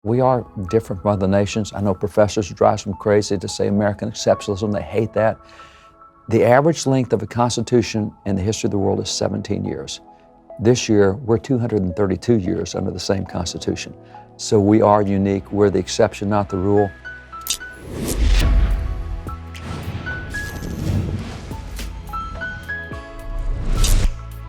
We are different from other nations. I know professors drive them crazy to say American exceptionalism. They hate that. The average length of a constitution in the history of the world is 17 years. This year, we're 232 years under the same constitution. So we are unique. We're the exception, not the rule.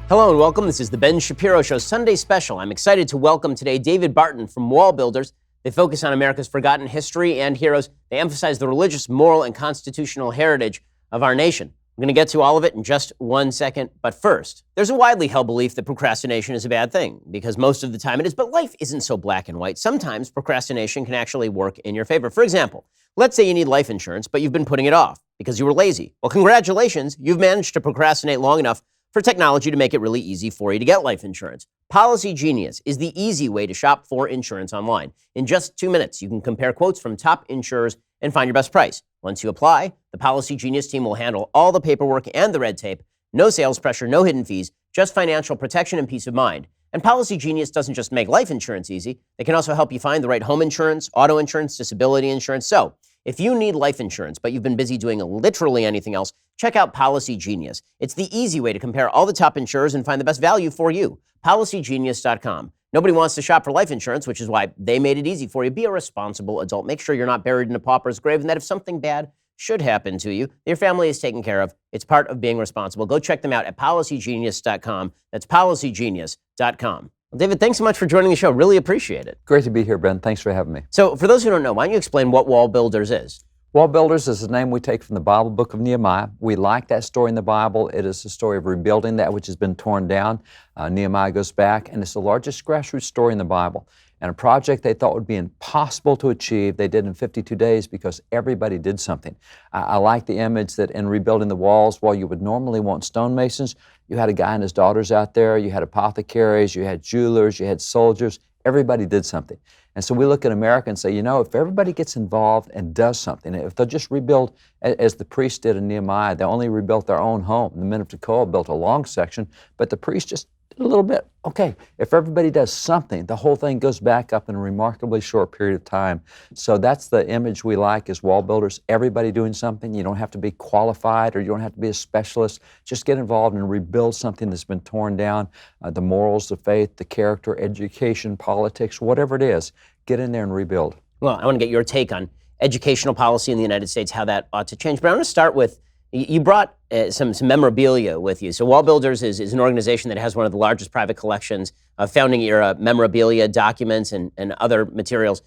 Hello and welcome. This is the Ben Shapiro Show Sunday Special. I'm excited to welcome today David Barton from WallBuilders. They focus on America's forgotten history and heroes. They emphasize the religious, moral, and constitutional heritage of our nation. We're going to get to all of it in just 1 second. But first, there's a widely held belief that procrastination is a bad thing, because most of the time it is, but life isn't so black and white. Sometimes procrastination can actually work in your favor. For example, let's say you need life insurance, but you've been putting it off because you were lazy. Well, congratulations, you've managed to procrastinate long enough for technology to make it really easy for you to get life insurance. Policy Genius is the easy way to shop for insurance online. In just 2 minutes, you can compare quotes from top insurers and find your best price. Once you apply, the Policy Genius team will handle all the paperwork and the red tape. No sales pressure, no hidden fees, just financial protection and peace of mind. And Policy Genius doesn't just make life insurance easy. They can also help you find the right home insurance, auto insurance, disability insurance. So, if you need life insurance, but you've been busy doing literally anything else, check out Policy Genius. It's the easy way to compare all the top insurers and find the best value for you. PolicyGenius.com. Nobody wants to shop for life insurance, which is why they made it easy for you. Be a responsible adult. Make sure you're not buried in a pauper's grave, and that if something bad should happen to you, your family is taken care of. It's part of being responsible. Go check them out at PolicyGenius.com. That's PolicyGenius.com. Well, David, thanks so much for joining the show. Really appreciate it. Great to be here, Ben. Thanks for having me. So for those who don't know, why don't you explain what WallBuilders is? WallBuilders is the name we take from the Bible book of Nehemiah. We like that story in the Bible. It is the story of rebuilding that which has been torn down. Nehemiah goes back, and it's the largest grassroots story in the Bible. And a project they thought would be impossible to achieve, they did in 52 days because everybody did something. I like the image that in rebuilding the walls, while you would normally want stonemasons, you had a guy and his daughters out there, you had apothecaries, you had jewelers, you had soldiers. Everybody did something. And so we look at America and say, you know, if everybody gets involved and does something, if they'll just rebuild as the priests did in Nehemiah, they only rebuilt their own home. The men of Tekoa built a long section, but the priests just did a little bit. Okay, if everybody does something, the whole thing goes back up in a remarkably short period of time. So that's the image we like as WallBuilders. Everybody doing something. You don't have to be qualified or you don't have to be a specialist. Just get involved and rebuild something that's been torn down. The morals, the faith, the character, education, politics, whatever it is, get in there and rebuild. Well, I want to get your take on educational policy in the United States, how that ought to change. But I want to start with, you brought some memorabilia with you. So WallBuilders is an organization that has one of the largest private collections of founding era memorabilia, documents, and other materials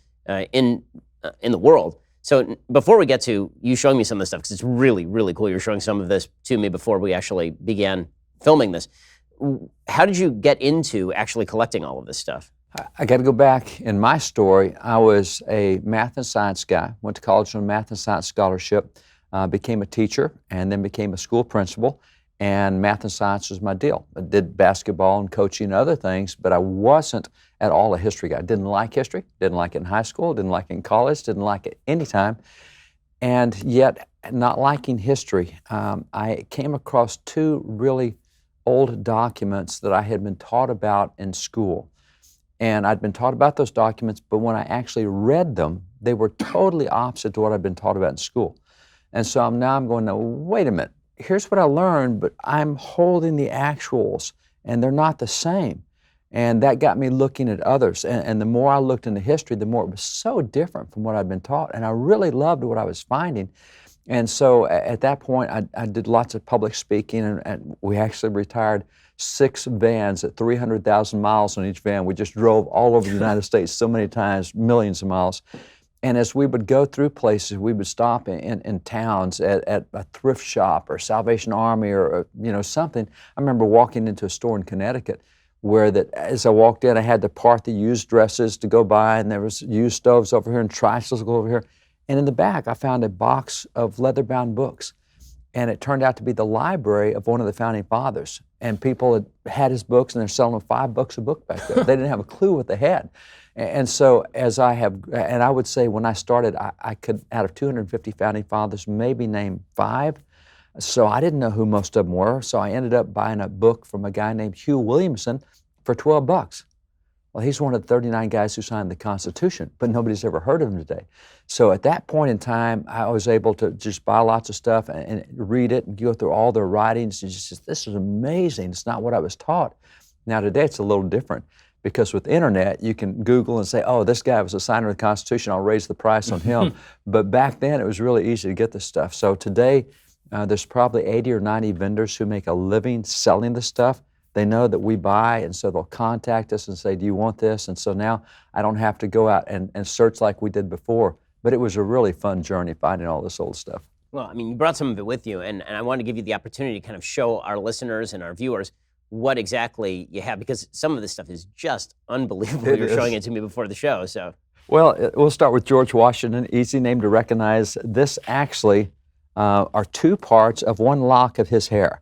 in the world. So before we get to you showing me some of this stuff, because it's really, really cool, you're showing some of this to me before we actually began filming this. How did you get into actually collecting all of this stuff? I got to go back in my story. I was a math and science guy, went to college on a math and science scholarship, became a teacher, and then became a school principal, and math and science was my deal. I did basketball and coaching and other things, but I wasn't at all a history guy. Didn't like history, didn't like it in high school, didn't like it in college, didn't like it any time. And yet, not liking history, I came across two really old documents that I had been taught about in school. And I'd been taught about those documents, but when I actually read them, they were totally opposite to what I'd been taught about in school. And so now I'm going, no, wait a minute. Here's what I learned, but I'm holding the actuals, and they're not the same. And that got me looking at others. And the more I looked into history, the more it was so different from what I'd been taught. And I really loved what I was finding. And so at that point, I did lots of public speaking, and we actually retired 6 vans at 300,000 miles on each van. We just drove all over the United States so many times, millions of miles. And as we would go through places, we would stop in towns at a thrift shop or Salvation Army or something. I remember walking into a store in Connecticut where as I walked in, I had to part the used dresses to go by, and there was used stoves over here and tricycles go over here. And in the back, I found a box of leather-bound books. And it turned out to be the library of one of the founding fathers. And people had his books, and they're selling them $5 a book back there. They didn't have a clue what they had. And so I would say when I started, I could, out of 250 founding fathers, maybe name 5. So I didn't know who most of them were. So I ended up buying a book from a guy named Hugh Williamson for $12. Well, he's one of the 39 guys who signed the Constitution, but nobody's ever heard of him today. So at that point in time, I was able to just buy lots of stuff and read it and go through all their writings. And just, this is amazing. It's not what I was taught. Now today it's a little different, because with internet, you can Google and say, oh, this guy was a signer of the Constitution, I'll raise the price on him. But back then, it was really easy to get this stuff. So today, there's probably 80 or 90 vendors who make a living selling this stuff. They know that we buy, and so they'll contact us and say, do you want this? And so now I don't have to go out and search like we did before. But it was a really fun journey finding all this old stuff. Well, I mean, you brought some of it with you, and I want to give you the opportunity to kind of show our listeners and our viewers what exactly you have, because some of this stuff is just unbelievable. You're showing it to me before the show. So, well, we'll start with George Washington, easy name to recognize. This actually are two parts of one lock of his hair.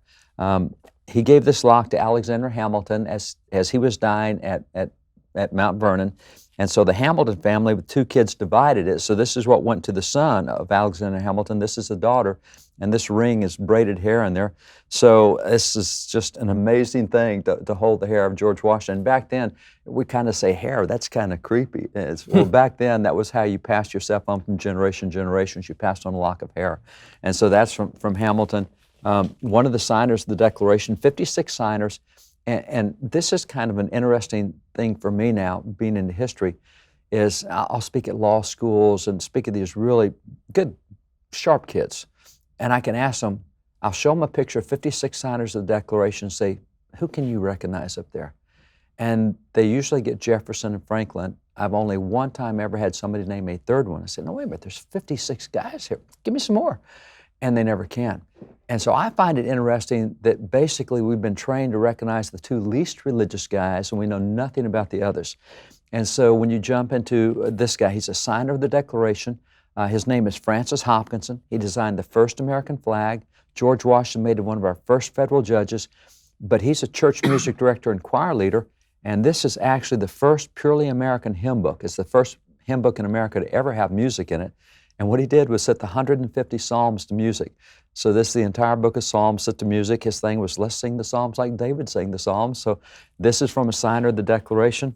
He gave this lock to Alexander Hamilton as he was dying at Mount Vernon. And so the Hamilton family with two kids divided it. So this is what went to the son of Alexander Hamilton. This is the daughter. And this ring is braided hair in there. So this is just an amazing thing to hold the hair of George Washington. Back then, we kind of say hair, that's kind of creepy. Well, back then, that was how you passed yourself on from generation to generations. You passed on a lock of hair. And so that's from Hamilton. One of the signers of the Declaration, 56 signers. And this is kind of an interesting thing for me now, being into history, is I'll speak at law schools and speak at these really good, sharp kids. And I can ask them, I'll show them a picture of 56 signers of the Declaration and say, who can you recognize up there? And they usually get Jefferson and Franklin. I've only one time ever had somebody name a third one. I said, no, wait a minute, there's 56 guys here. Give me some more. And they never can. And so I find it interesting that basically we've been trained to recognize the two least religious guys, and we know nothing about the others. And so when you jump into this guy, he's a signer of the Declaration. His name is Francis Hopkinson. He designed the first American flag. George Washington made him one of our first federal judges. But he's a church music director and choir leader. And this is actually the first purely American hymn book. It's the first hymn book in America to ever have music in it. And what he did was set the 150 Psalms to music. So this is the entire book of Psalms set to music. His thing was, let's sing the Psalms like David sang the Psalms. So this is from a signer of the Declaration.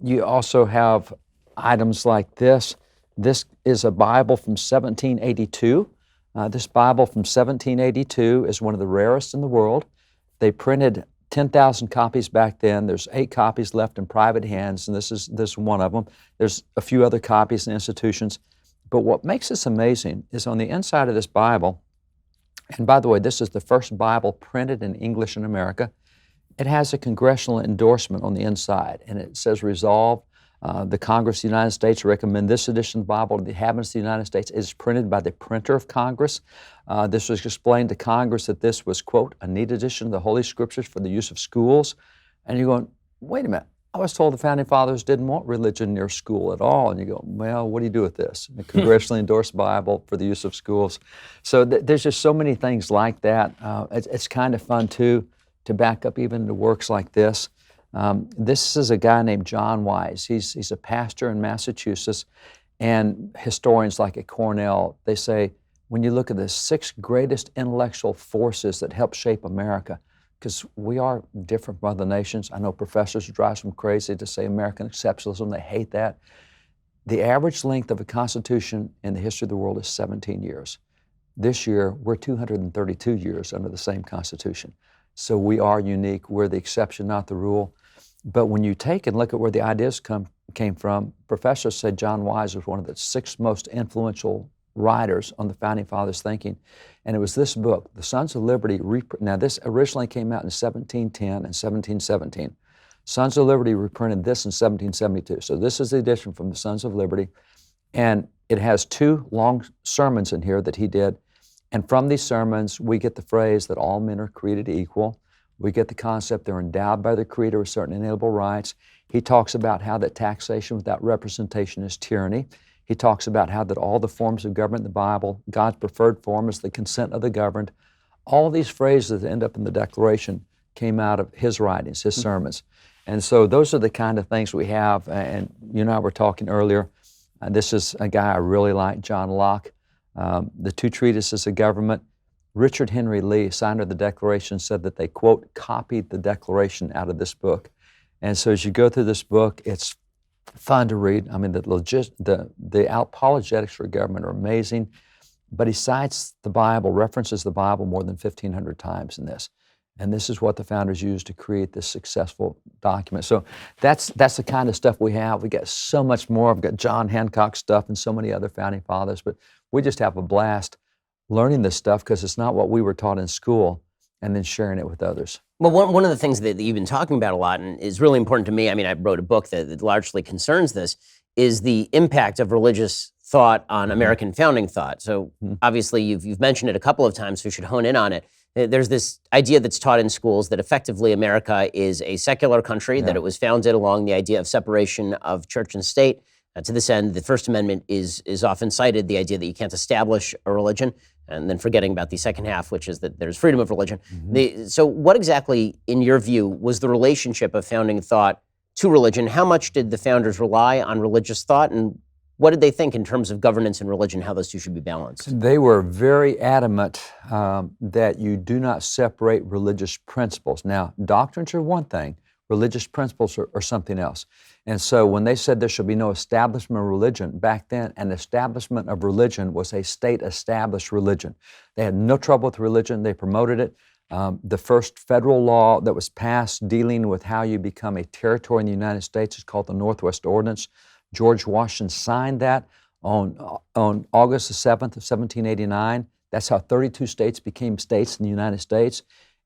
You also have items like this. This is a Bible from 1782. This Bible from 1782 is one of the rarest in the world. They printed 10,000 copies back then. There's 8 copies left in private hands, and this is one of them. There's a few other copies in institutions. But what makes this amazing is on the inside of this Bible, and by the way, this is the first Bible printed in English in America. It has a congressional endorsement on the inside, and it says, resolve, the Congress of the United States recommend this edition of the Bible to the inhabitants of the United States. It is printed by the printer of Congress. This was explained to Congress that this was, quote, a neat edition of the Holy Scriptures for the use of schools. And you're going, wait a minute. I was told the Founding Fathers didn't want religion near school at all. And you go, well, what do you do with this? A congressionally endorsed Bible for the use of schools. So there's just so many things like that. It's kind of fun, too, to back up even to works like this. This is a guy named John Wise. He's a pastor in Massachusetts. And historians like at Cornell, they say, when you look at the 6 greatest intellectual forces that helped shape America, because we are different from other nations. I know professors drive them crazy to say American exceptionalism. They hate that. The average length of a constitution in the history of the world is 17 years. This year, we're 232 years under the same constitution. So we are unique. We're the exception, not the rule. But when you take and look at where the ideas came from, professors said John Wise was one of the 6 most influential writers on the Founding Fathers' thinking. And it was this book, The Sons of Liberty. Now, this originally came out in 1710 and 1717. Sons of Liberty reprinted this in 1772. So this is the edition from the Sons of Liberty. And it has 2 long sermons in here that he did. And from these sermons, we get the phrase that all men are created equal. We get the concept they're endowed by the Creator with certain inalienable rights. He talks about how that taxation without representation is tyranny. He talks about how that all the forms of government in the Bible, God's preferred form is the consent of the governed. All these phrases that end up in the Declaration came out of his writings, his sermons. And so those are the kind of things we have. And you and I were talking earlier. This is a guy I really like, John Locke. The 2 treatises of government. Richard Henry Lee, signer of the Declaration, said that they, quote, copied the Declaration out of this book. And so as you go through this book, it's fun to read. I mean, the apologetics for government are amazing, but he cites the Bible, references the Bible more than 1,500 times in this. And this is what the founders used to create this successful document. So that's the kind of stuff we have. We got so much more. We've got John Hancock stuff and so many other founding fathers, but we just have a blast learning this stuff because it's not what we were taught in school, and then sharing it with others. Well, one of the things that you've been talking about a lot and is really important to me, I mean, I wrote a book that largely concerns this, is the impact of religious thought on American founding thought. So obviously you've mentioned it a couple of times, so we should hone in on it. There's this idea that's taught in schools that effectively America is a secular country, that it was founded along the idea of separation of church and state. To this end, the First Amendment is often cited, the idea that you can't establish a religion, and then forgetting about the second half, which is that there's freedom of religion. So what exactly, in your view, was the relationship of founding thought to religion? How much did the founders rely on religious thought, and what did they think in terms of governance and religion, how those two should be balanced? They were very adamant that you do not separate religious principles. Now, doctrines are one thing, religious principles are something else. And so when they said there should be no establishment of religion, back then an establishment of religion was a state-established religion. They had no trouble with religion, they promoted it. The first federal law that was passed dealing with how you become a territory in the United States is called the Northwest Ordinance. George Washington signed that on August the 7th of 1789. That's how 32 states became states in the United States.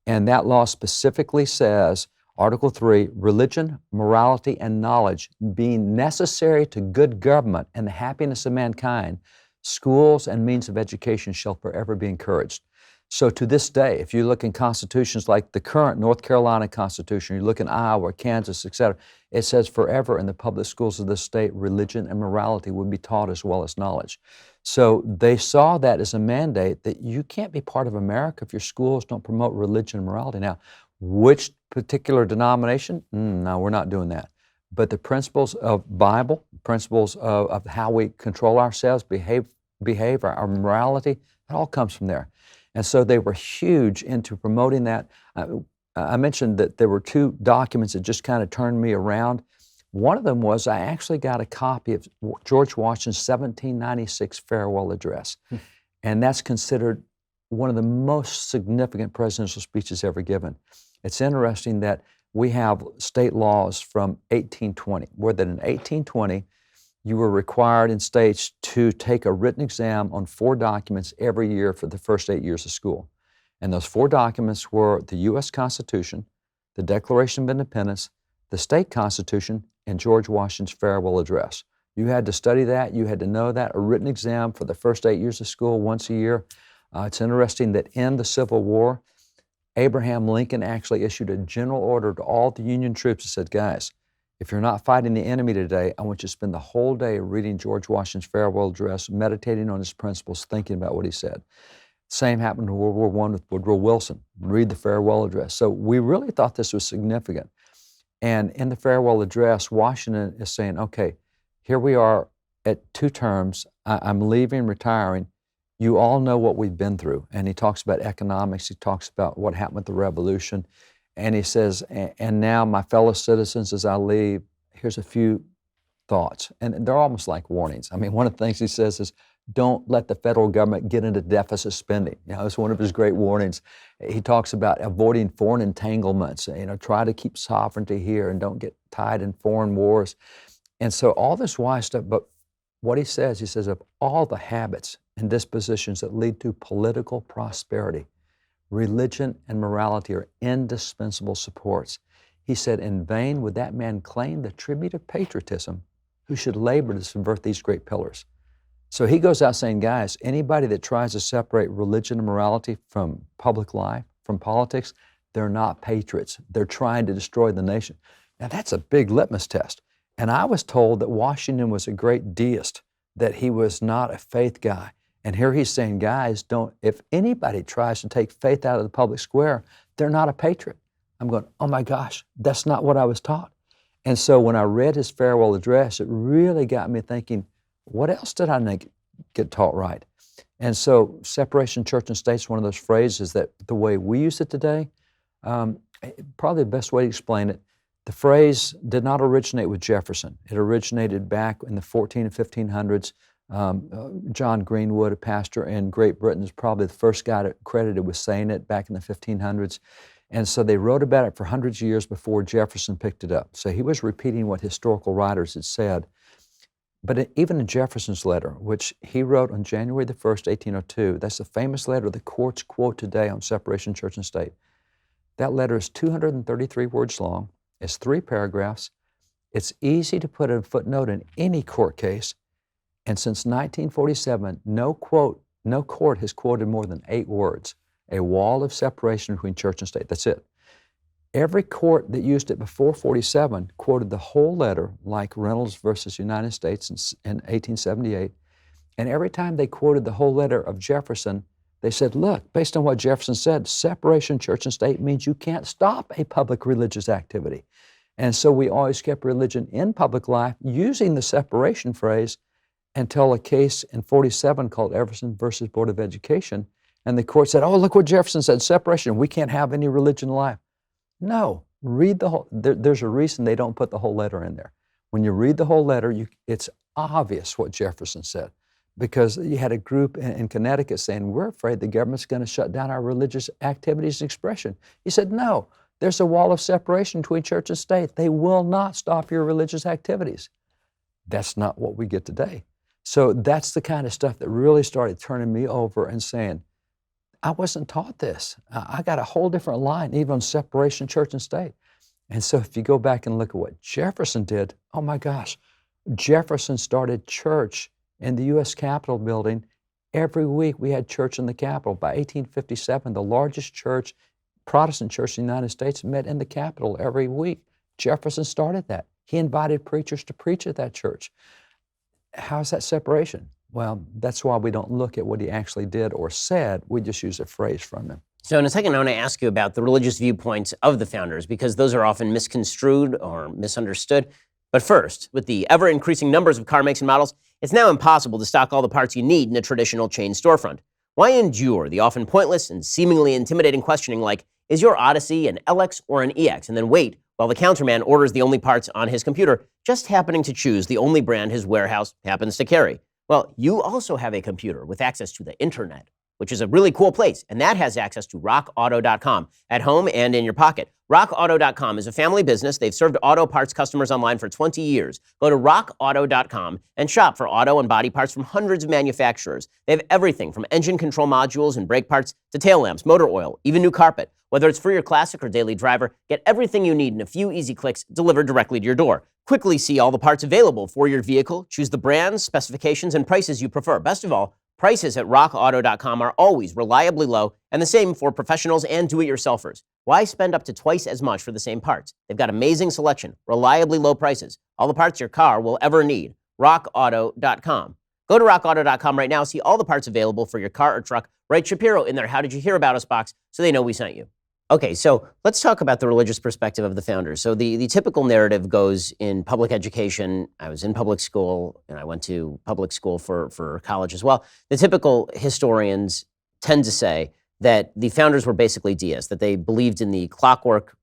And that law specifically says, Article 3, religion, morality, and knowledge being necessary to good government and the happiness of mankind, schools and means of education shall forever be encouraged. So to this day, if you look in constitutions like the current North Carolina Constitution, you look in Iowa, Kansas, etc., it says forever in the public schools of this state, religion and morality would be taught as well as knowledge. So they saw that as a mandate that you can't be part of America if your schools don't promote religion and morality. Now, which particular denomination? No, we're not doing that. But the principles of Bible, principles of how we control ourselves, behave our morality, it all comes from there. And so they were huge into promoting that. I mentioned that there were two documents that just kind of turned me around. One of them was I actually got a copy of George Washington's 1796 farewell address. And that's considered one of the most significant presidential speeches ever given. It's interesting that we have state laws from 1820, where that in 1820, you were required in states to take a written exam on 4 documents every year for the first 8 years of school. And those 4 documents were the U.S. Constitution, the Declaration of Independence, the state constitution, and George Washington's farewell address. You had to study that, you had to know that, a written exam for the first 8 years of school once a year. It's interesting that in the Civil War, Abraham Lincoln actually issued a general order to all the Union troops that said, guys, if you're not fighting the enemy today, I want you to spend the whole day reading George Washington's farewell address, meditating on his principles, thinking about what he said. Same happened in World War I with Woodrow Wilson. Read the farewell address. So we really thought this was significant. And in the farewell address, Washington is saying, okay, here we are at 2 terms. I'm leaving, retiring. You all know what we've been through. And he talks about economics. He talks about what happened with the revolution. And he says, and now my fellow citizens, as I leave, here's a few thoughts. And they're almost like warnings. I mean, one of the things he says is, don't let the federal government get into deficit spending. You know, it's one of his great warnings. He talks about avoiding foreign entanglements. You know, try to keep sovereignty here and don't get tied in foreign wars. And so all this wise stuff, but what he says of all the habits and dispositions that lead to political prosperity, religion and morality are indispensable supports. He said, in vain would that man claim the tribute of patriotism who should labor to subvert these great pillars. So he goes out saying, guys, anybody that tries to separate religion and morality from public life, from politics, they're not patriots. They're trying to destroy the nation. Now that's a big litmus test. And I was told that Washington was a great deist, that he was not a faith guy. And here he's saying, guys, if anybody tries to take faith out of the public square, they're not a patriot. I'm going, oh my gosh, that's not what I was taught. And so when I read his farewell address, it really got me thinking, what else did I get taught right? And so separation of church and state is one of those phrases that the way we use it today, probably the best way to explain it, The phrase did not originate with Jefferson. It originated back in the 14 and 1500s. John Greenwood, a pastor in Great Britain, is probably the first guy credited with saying it back in the 1500s. And so they wrote about it for hundreds of years before Jefferson picked it up. So he was repeating what historical writers had said. But even in Jefferson's letter, which he wrote on January the 1st, 1802, that's the famous letter the courts quote today on separation of church and state. That letter is 233 words long. It's 3 paragraphs. It's easy to put a footnote in any court case. And since 1947, no court has quoted more than 8 words. A wall of separation between church and state. That's it. Every court that used it before 47 quoted the whole letter, like Reynolds versus United States in 1878. And every time they quoted the whole letter of Jefferson, they said, look, based on what Jefferson said, separation of church and state means you can't stop a public religious activity. And so we always kept religion in public life using the separation phrase until a case in 47 called Jefferson versus Board of Education. And the court said, oh, look what Jefferson said, separation, we can't have any religion in life. No, read the whole, there's a reason they don't put the whole letter in there. When you read the whole letter, it's obvious what Jefferson said, because you had a group in Connecticut saying, we're afraid the government's going to shut down our religious activities and expression. He said, no, there's a wall of separation between church and state. They will not stop your religious activities. That's not what we get today. So that's the kind of stuff that really started turning me over and saying, I wasn't taught this. I got a whole different line, even on separation of church and state. And so if you go back and look at what Jefferson did, oh my gosh, Jefferson started church in the U.S. Capitol building. Every week we had church in the Capitol. By 1857, the largest church, Protestant church in the United States, met in the Capitol every week. Jefferson started that. He invited preachers to preach at that church. How's that separation? Well, that's why we don't look at what he actually did or said. We just use a phrase from him. So in a second, I want to ask you about the religious viewpoints of the founders, because those are often misconstrued or misunderstood. But first, with the ever-increasing numbers of car makes and models, it's now impossible to stock all the parts you need in a traditional chain storefront. Why endure the often pointless and seemingly intimidating questioning like, is your Odyssey an LX or an EX? And then wait while the counterman orders the only parts on his computer, just happening to choose the only brand his warehouse happens to carry. Well, you also have a computer with access to the internet, which is a really cool place, and that has access to rockauto.com at home and in your pocket. RockAuto.com is a family business. They've served auto parts customers online for 20 years. Go to rockauto.com and shop for auto and body parts from hundreds of manufacturers. They have everything from engine control modules and brake parts to tail lamps, motor oil, even new carpet. Whether it's for your classic or daily driver, get everything you need in a few easy clicks delivered directly to your door. Quickly see all the parts available for your vehicle, choose the brands, specifications, and prices you prefer. Best of all, prices at rockauto.com are always reliably low, and the same for professionals and do-it-yourselfers. Why spend up to twice as much for the same parts? They've got amazing selection, reliably low prices, all the parts your car will ever need. rockauto.com. Go to rockauto.com right now, see all the parts available for your car or truck. Write Shapiro in their How Did You Hear About Us box so they know we sent you. Okay, so let's talk about the religious perspective of the founders. So the typical narrative goes in public education. I was in public school, and I went to public school for college as well. The typical historians tend to say that the founders were basically deists, that they believed in the clockwork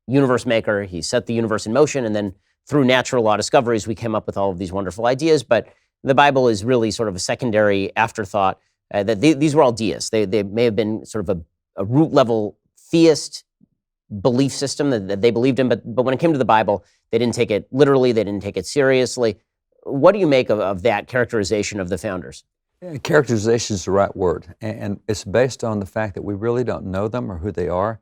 universe maker. He set the universe in motion, and then through natural law discoveries, we came up with all of these wonderful ideas. But the Bible is really sort of a secondary afterthought, that these were all deists. They may have been sort of a root level theist belief system that they believed in, but when it came to the Bible, they didn't take it literally, they didn't take it seriously. What do you make of that characterization of the founders? Characterization is the right word, and it's based on the fact that we really don't know them or who they are.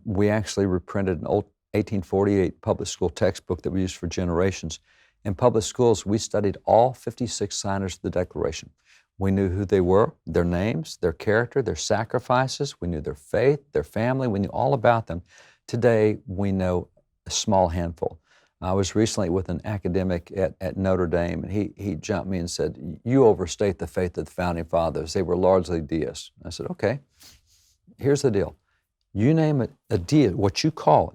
We actually reprinted an old 1848 public school textbook that we used for generations. In public schools, we studied all 56 signers of the Declaration. We knew who they were, their names, their character, their sacrifices. We knew their faith, their family. We knew all about them. Today, we know a small handful. I was recently with an academic at Notre Dame, and he jumped me and said, you overstate the faith of the Founding Fathers. They were largely deists. I said, okay, here's the deal. You name a deist,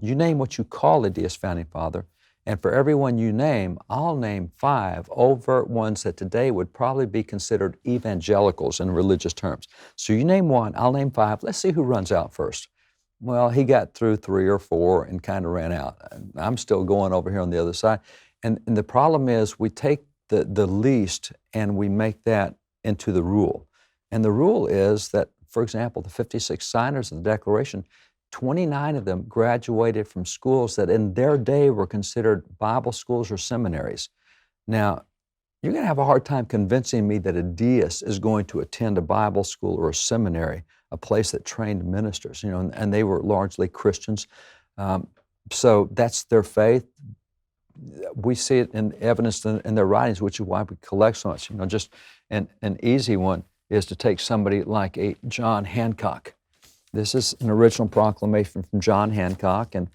you name what you call a deist founding father, and for every one you name, I'll name 5 overt ones that today would probably be considered evangelicals in religious terms. So you name one, I'll name 5. Let's see who runs out first. Well, he got through 3 or 4 and kind of ran out. I'm still going over here on the other side. And the problem is we take the least and we make that into the rule. And the rule is that, for example, the 56 signers of the Declaration, 29 of them graduated from schools that in their day were considered Bible schools or seminaries. Now, you're going to have a hard time convincing me that a deist is going to attend a Bible school or a seminary, a place that trained ministers, and they were largely Christians. So that's their faith. We see it in evidence in their writings, which is why we collect so much. Just an easy one is to take somebody like a John Hancock. This is an original proclamation from John Hancock, and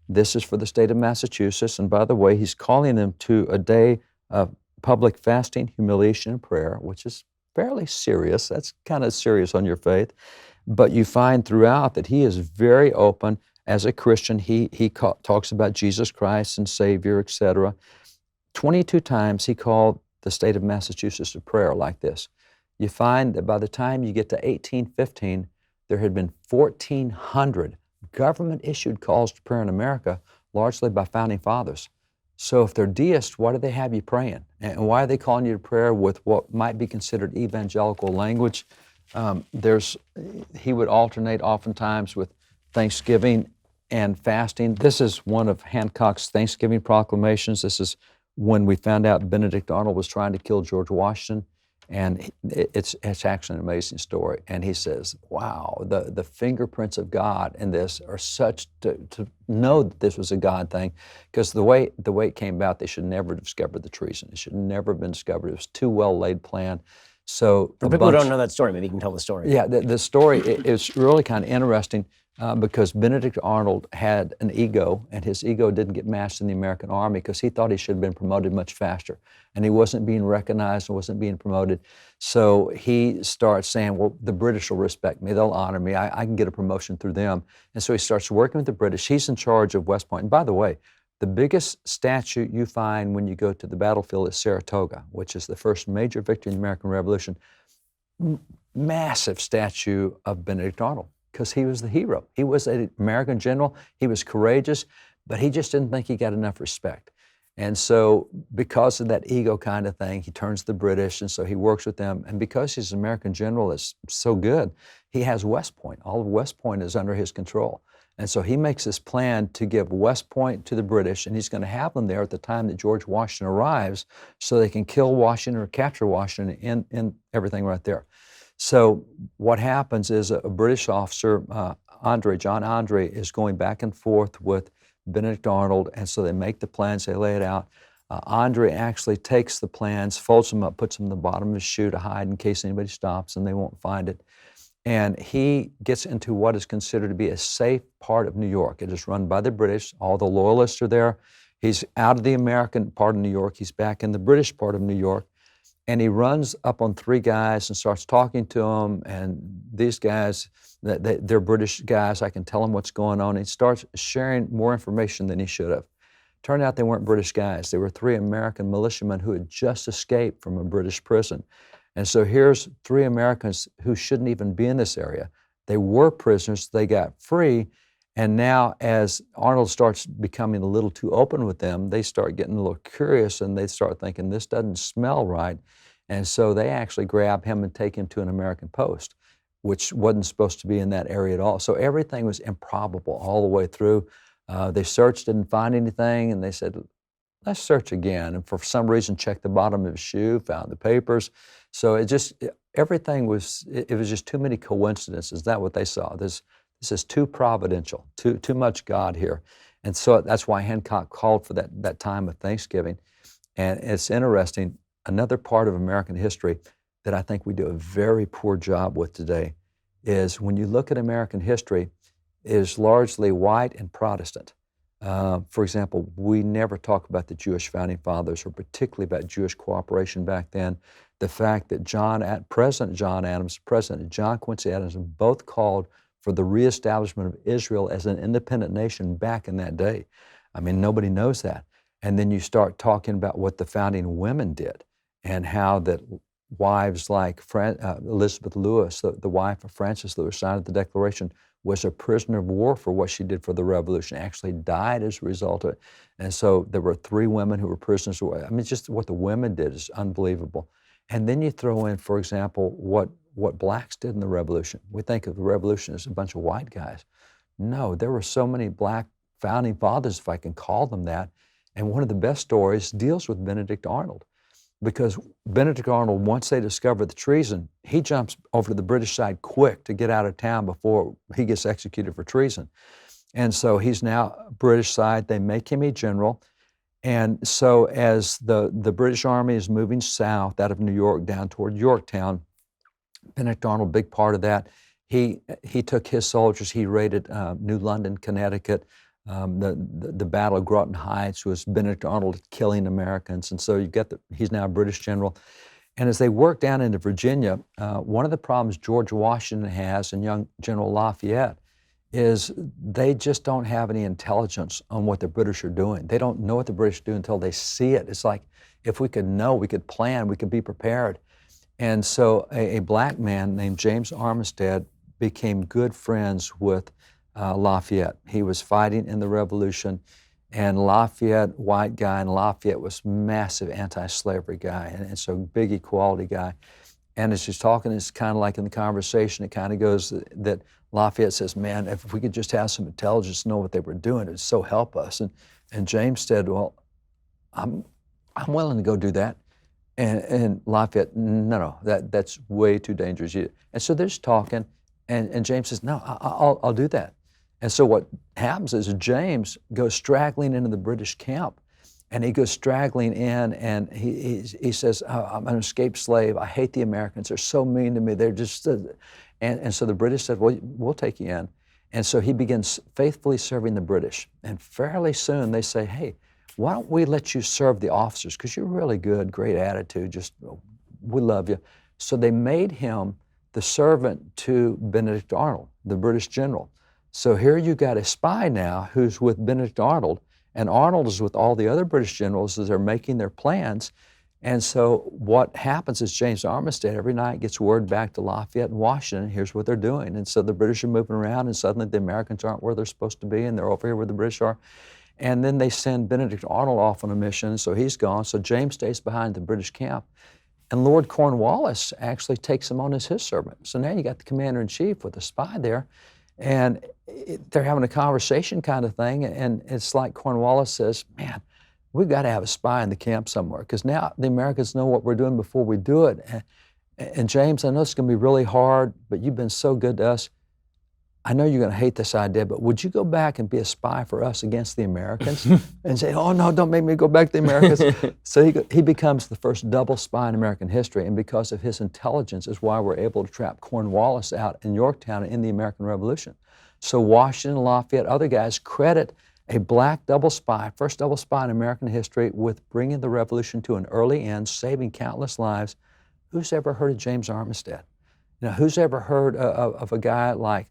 this is for the state of Massachusetts. And by the way, he's calling them to a day of public fasting, humiliation, and prayer, which is fairly serious. That's kind of serious on your faith. But you find throughout that he is very open. As a Christian, he talks about Jesus Christ and Savior, etc. 22 times he called the state of Massachusetts to prayer like this. You find that by the time you get to 1815, there had been 1,400 government-issued calls to prayer in America, largely by founding fathers. So if they're deists, why do they have you praying? And why are they calling you to prayer with what might be considered evangelical language? He would alternate oftentimes with Thanksgiving and fasting. This is one of Hancock's Thanksgiving proclamations. This is when we found out Benedict Arnold was trying to kill George Washington. And it's actually an amazing story. And he says, wow, the fingerprints of God in this are such to know that this was a God thing, because the way it came about, they should never have discovered the treason. It should never have been discovered. It was too well laid plan. So for people who don't know that story, maybe you can tell the story. Yeah, the story is really kind of interesting because Benedict Arnold had an ego, and his ego didn't get matched in the American Army because he thought he should have been promoted much faster. And he wasn't being recognized and wasn't being promoted. So he starts saying, well, the British will respect me. They'll honor me. I can get a promotion through them. And so he starts working with the British. He's in charge of West Point. And by the way, the biggest statue you find when you go to the battlefield is Saratoga, which is the first major victory in the American Revolution. Massive statue of Benedict Arnold, because he was the hero. He was an American general. He was courageous, but he just didn't think he got enough respect. And so because of that ego kind of thing, he turns to the British, and so he works with them. And because he's an American general that's so good, he has West Point. All of West Point is under his control. And so he makes this plan to give West Point to the British, and he's going to have them there at the time that George Washington arrives so they can kill Washington or capture Washington and everything right there. So what happens is a British officer, John Andre, is going back and forth with Benedict Arnold, and so they make the plans, they lay it out. Andre actually takes the plans, folds them up, puts them in the bottom of his shoe to hide in case anybody stops and they won't find it. And he gets into what is considered to be a safe part of New York. It is run by the British. All the loyalists are there. He's out of the American part of New York. He's back in the British part of New York. And he runs up on 3 guys and starts talking to them. And these guys, they're British guys. I can tell them what's going on. He starts sharing more information than he should have. Turned out they weren't British guys. They were 3 American militiamen who had just escaped from a British prison. And so here's 3 Americans who shouldn't even be in this area. They were prisoners. They got free. And now as Arnold starts becoming a little too open with them, they start getting a little curious, and they start thinking, this doesn't smell right. And so they actually grab him and take him to an American post, which wasn't supposed to be in that area at all. So everything was improbable all the way through. They searched, didn't find anything, and they said, let's search again. And for some reason, checked the bottom of his shoe, found the papers. So everything was, it was just too many coincidences. Is that what they saw? This is too providential, too much God here. And so that's why Hancock called for that time of Thanksgiving. And it's interesting, another part of American history that I think we do a very poor job with today is when you look at American history, it is largely white and Protestant. For example, we never talk about the Jewish founding fathers, or particularly about Jewish cooperation back then. The fact that President John Adams, President John Quincy Adams, both called for the reestablishment of Israel as an independent nation back in that day. I mean, nobody knows that. And then you start talking about what the founding women did, and how that wives like Elizabeth Lewis, the wife of Francis Lewis, signed the Declaration, was a prisoner of war for what she did for the revolution, actually died as a result of it. And so there were 3 women who were prisoners of war. I mean, just what the women did is unbelievable. And then you throw in, for example, what blacks did in the revolution. We think of the revolution as a bunch of white guys. No, there were so many black founding fathers, if I can call them that. And one of the best stories deals with Benedict Arnold. Because Benedict Arnold, once they discover the treason, he jumps over to the British side quick to get out of town before he gets executed for treason. And so he's now British side. They make him a general. And so as the British Army is moving south out of New York down toward Yorktown, Benedict Arnold, big part of that, he took his soldiers, he raided New London, Connecticut. The Battle of Groton Heights was Benedict Arnold killing Americans. And so you get he's now a British general. And as they work down into Virginia, one of the problems George Washington has and young General Lafayette is they just don't have any intelligence on what the British are doing. They don't know what the British do until they see it. It's like, if we could know, we could plan, we could be prepared. And so a black man named James Armistead became good friends with Lafayette. He was fighting in the Revolution, and Lafayette, white guy, and Lafayette was massive anti-slavery guy, and so big equality guy. And as he's talking, it's kind of like in the conversation, it kind of goes that Lafayette says, man, if we could just have some intelligence to know what they were doing, it'd so help us. And James said, well, I'm willing to go do that. And Lafayette, no, that's way too dangerous. And so they're just talking, and James says, no, I'll do that. And so what happens is James goes straggling into the British camp, and he goes straggling in, and he says, oh, I'm an escaped slave. I hate the Americans. They're so mean to me. They're just, and so the British said, well, we'll take you in. And so he begins faithfully serving the British. And fairly soon they say, hey, why don't we let you serve the officers? Because you're really good, great attitude, just, we love you. So they made him the servant to Benedict Arnold, the British general. So here you got a spy now who's with Benedict Arnold, and Arnold is with all the other British generals as they're making their plans. And so what happens is James Armistead every night gets word back to Lafayette and Washington, here's what they're doing. And so the British are moving around, and suddenly the Americans aren't where they're supposed to be, and they're over here where the British are. And then they send Benedict Arnold off on a mission, so he's gone. So James stays behind the British camp. And Lord Cornwallis actually takes him on as his servant. So now you got the commander-in-chief with a spy there, and they're having a conversation kind of thing, and it's like Cornwallis says, man, we've got to have a spy in the camp somewhere, because now the Americans know what we're doing before we do it. And James, I know it's going to be really hard, but you've been so good to us. I know you're going to hate this idea, but would you go back and be a spy for us against the Americans? And say, oh, no, don't make me go back to the Americans. So he becomes the first double spy in American history, and because of his intelligence is why we're able to trap Cornwallis out in Yorktown in the American Revolution. So Washington, Lafayette, other guys credit a black double spy, first double spy in American history, with bringing the revolution to an early end, saving countless lives. Who's ever heard of James Armistead? You know, who's ever heard of a guy like,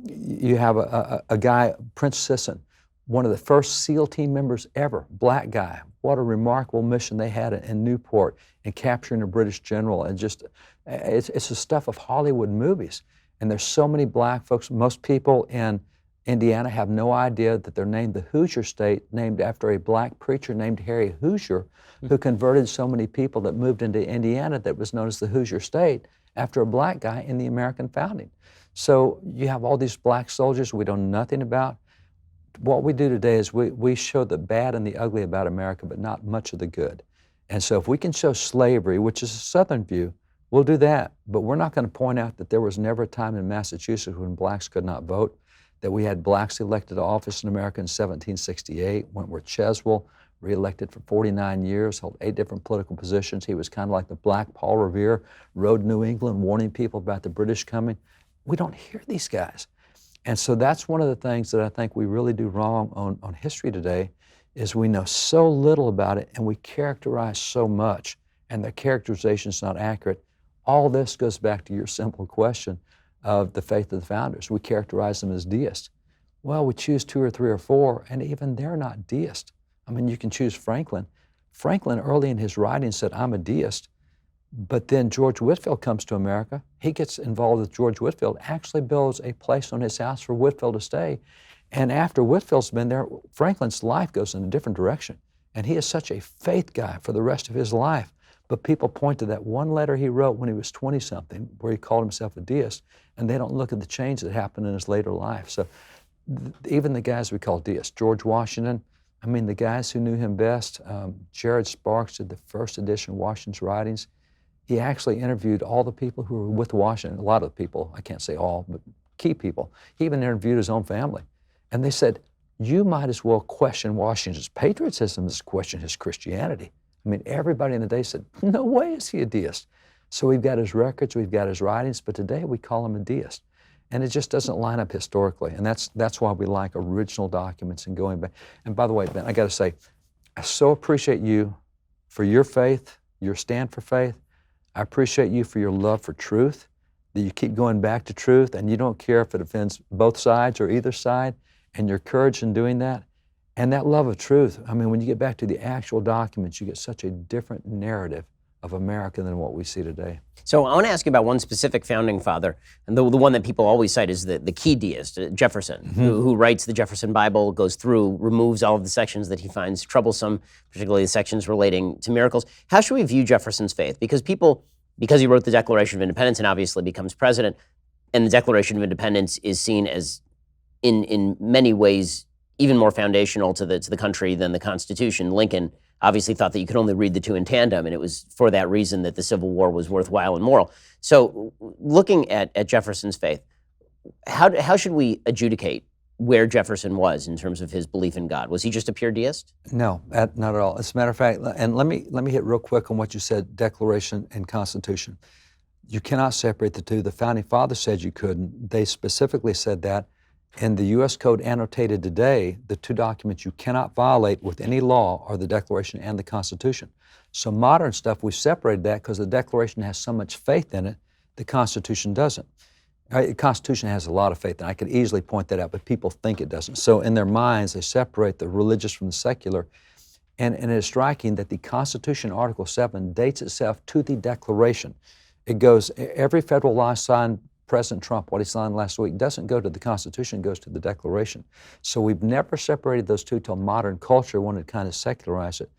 you have a guy, Prince Sisson, one of the first SEAL team members ever, black guy. What a remarkable mission they had in Newport in capturing a British general. And just, it's the stuff of Hollywood movies. And there's so many black folks. Most people in Indiana have no idea that they're named the Hoosier State, named after a black preacher named Harry Hoosier, who converted so many people that moved into Indiana that was known as the Hoosier State after a black guy in the American founding. So you have all these black soldiers we know nothing about. What we do today is we show the bad and the ugly about America, but not much of the good. And so if we can show slavery, which is a Southern view, we'll do that. But we're not going to point out that there was never a time in Massachusetts when blacks could not vote, that we had blacks elected to office in America in 1768. Wentworth Cheswell, re-elected for 49 years, held 8 different political positions. He was kind of like the black Paul Revere, rode New England, warning people about the British coming. We don't hear these guys. And so that's one of the things that I think we really do wrong on history today, is we know so little about it and we characterize so much, and the characterization is not accurate. All this goes back to your simple question of the faith of the founders. We characterize them as deists. Well, we choose 2 or 3 or 4, and even they're not deists. I mean, you can choose Franklin. Franklin, early in his writing, said, I'm a deist. But then George Whitefield comes to America. He gets involved with George Whitefield, actually builds a place on his house for Whitefield to stay. And after Whitefield's been there, Franklin's life goes in a different direction. And he is such a faith guy for the rest of his life. But people point to that one letter he wrote when he was 20-something, where he called himself a deist, and they don't look at the change that happened in his later life. So even the guys we call deists, George Washington, I mean, the guys who knew him best, Jared Sparks did the first edition of Washington's writings. He actually interviewed all the people who were with Washington, a lot of the people, I can't say all, but key people. He even interviewed his own family. And they said, you might as well question Washington's patriotism as question his Christianity. I mean, everybody in the day said, no way is he a deist. So we've got his records, we've got his writings, but today we call him a deist. And it just doesn't line up historically. And that's why we like original documents and going back. And by the way, Ben, I got to say, I so appreciate you for your faith, your stand for faith. I appreciate you for your love for truth, that you keep going back to truth and you don't care if it offends both sides or either side, and your courage in doing that. And that love of truth, I mean, when you get back to the actual documents, you get such a different narrative of America than what we see today. So I want to ask you about one specific founding father, and the one that people always cite is the key deist, Jefferson, who writes the Jefferson Bible, goes through, removes all of the sections that he finds troublesome, particularly the sections relating to miracles. How should we view Jefferson's faith? Because he wrote the Declaration of Independence and obviously becomes president, and the Declaration of Independence is seen as, in many ways, even more foundational to the country than the Constitution. Lincoln obviously thought that you could only read the two in tandem, and it was for that reason that the Civil War was worthwhile and moral. So looking at Jefferson's faith, how should we adjudicate where Jefferson was in terms of his belief in God? Was he just a pure deist? No, not at all. As a matter of fact, and let me hit real quick on what you said, Declaration and Constitution. You cannot separate the two. The Founding Fathers said you couldn't. They specifically said that. In the U.S. Code annotated today, the two documents you cannot violate with any law are the Declaration and the Constitution. So modern stuff, we separated that because the Declaration has so much faith in it, the Constitution doesn't. The Constitution has a lot of faith, and I could easily point that out, but people think it doesn't. So in their minds, they separate the religious from the secular. And it is striking that the Constitution, Article 7, dates itself to the Declaration. It goes, every federal law signed President Trump, what he signed last week, doesn't go to the Constitution, it goes to the Declaration. So we've never separated those two till modern culture wanted to kind of secularize it.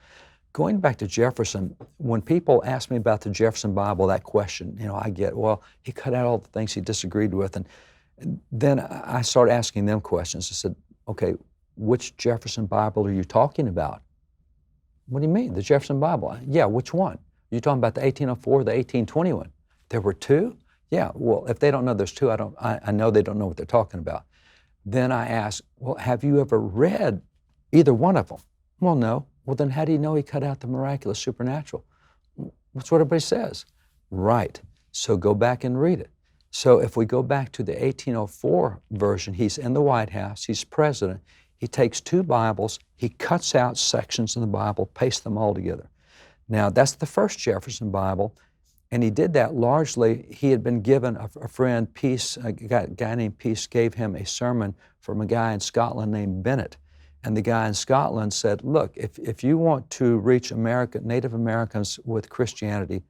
Going back to Jefferson, when people ask me about the Jefferson Bible, that question, I get, well, he cut out all the things he disagreed with. And then I started asking them questions. I said, okay, which Jefferson Bible are you talking about? What do you mean, the Jefferson Bible? Yeah, which one? You're talking about the 1804 or the 1821? There were two? Yeah, well, if they don't know there's two, I know they don't know what they're talking about. Then I ask, well, have you ever read either one of them? Well, no. Well, then how do you know he cut out the miraculous, supernatural? That's what everybody says. Right. So go back and read it. So if we go back to the 1804 version, he's in the White House, he's president, he takes two Bibles, he cuts out sections in the Bible, pastes them all together. Now, that's the first Jefferson Bible. And he did that largely, he had been given a friend, Peace, a guy named Peace gave him a sermon from a guy in Scotland named Bennett. And the guy in Scotland said, look, if you want to reach Native Americans with Christianity,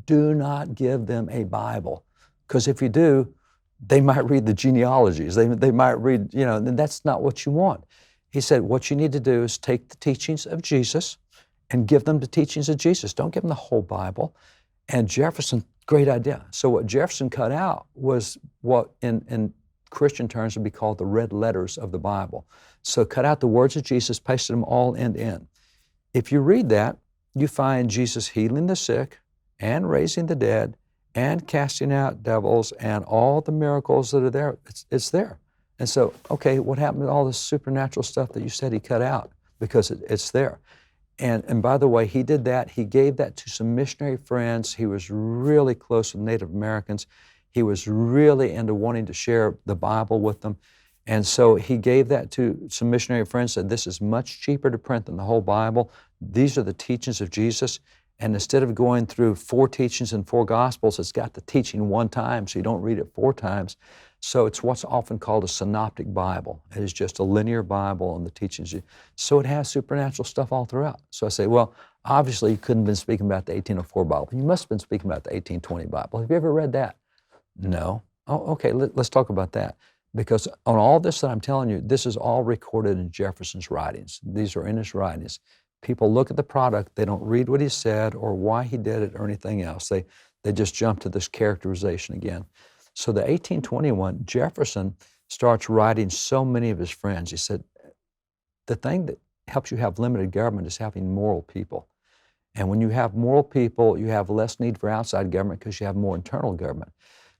do not give them a Bible. Because if you do, they might read the genealogies. They might read, and that's not what you want. He said, what you need to do is take the teachings of Jesus and give them the teachings of Jesus. Don't give them the whole Bible. And Jefferson, great idea. So what Jefferson cut out was what in Christian terms would be called the red letters of the Bible. So cut out the words of Jesus, pasted them all end to end. If you read that, you find Jesus healing the sick and raising the dead and casting out devils and all the miracles that are there. It's there. And so, okay, what happened to all this supernatural stuff that you said he cut out? Because it's there. And by the way, he did that. He gave that to some missionary friends. He was really close with Native Americans. He was really into wanting to share the Bible with them. And so he gave that to some missionary friends, said, this is much cheaper to print than the whole Bible. These are the teachings of Jesus. And instead of going through 4 teachings and 4 Gospels, it's got the teaching one time, so you don't read it 4 times. So it's what's often called a synoptic Bible. It is just a linear Bible on the teachings. So it has supernatural stuff all throughout. So I say, well, obviously you couldn't have been speaking about the 1804 Bible. You must have been speaking about the 1820 Bible. Have you ever read that? No. Oh, okay, let's talk about that. Because on all this that I'm telling you, this is all recorded in Jefferson's writings. These are in his writings. People look at the product, they don't read what he said or why he did it or anything else. They just jump to this characterization again. So the 1821, Jefferson starts writing so many of his friends. He said, the thing that helps you have limited government is having moral people. And when you have moral people, you have less need for outside government because you have more internal government.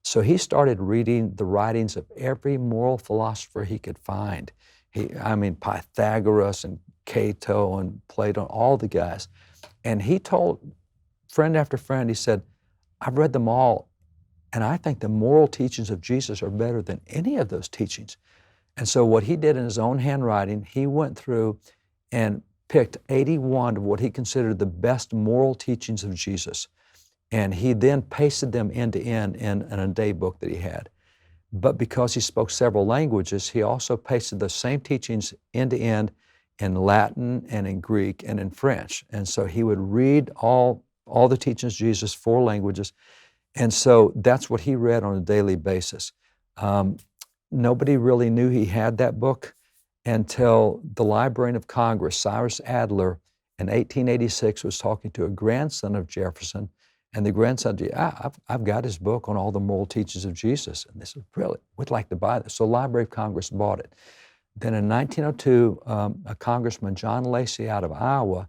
So he started reading the writings of every moral philosopher he could find. Pythagoras and Cato and Plato, all the guys. And he told friend after friend, he said, I've read them all, and I think the moral teachings of Jesus are better than any of those teachings. And so what he did in his own handwriting, he went through and picked 81 of what he considered the best moral teachings of Jesus. And he then pasted them end to end in a day book that he had. But because he spoke several languages, he also pasted the same teachings end to end in Latin and in Greek and in French. And so he would read all the teachings of Jesus, 4 languages. And so that's what he read on a daily basis. Nobody really knew he had that book until the Librarian of Congress, Cyrus Adler, in 1886 was talking to a grandson of Jefferson. And the grandson said, I've got his book on all the moral teachings of Jesus. And they said, really? We'd like to buy this. So Library of Congress bought it. Then in 1902, a Congressman, John Lacey out of Iowa,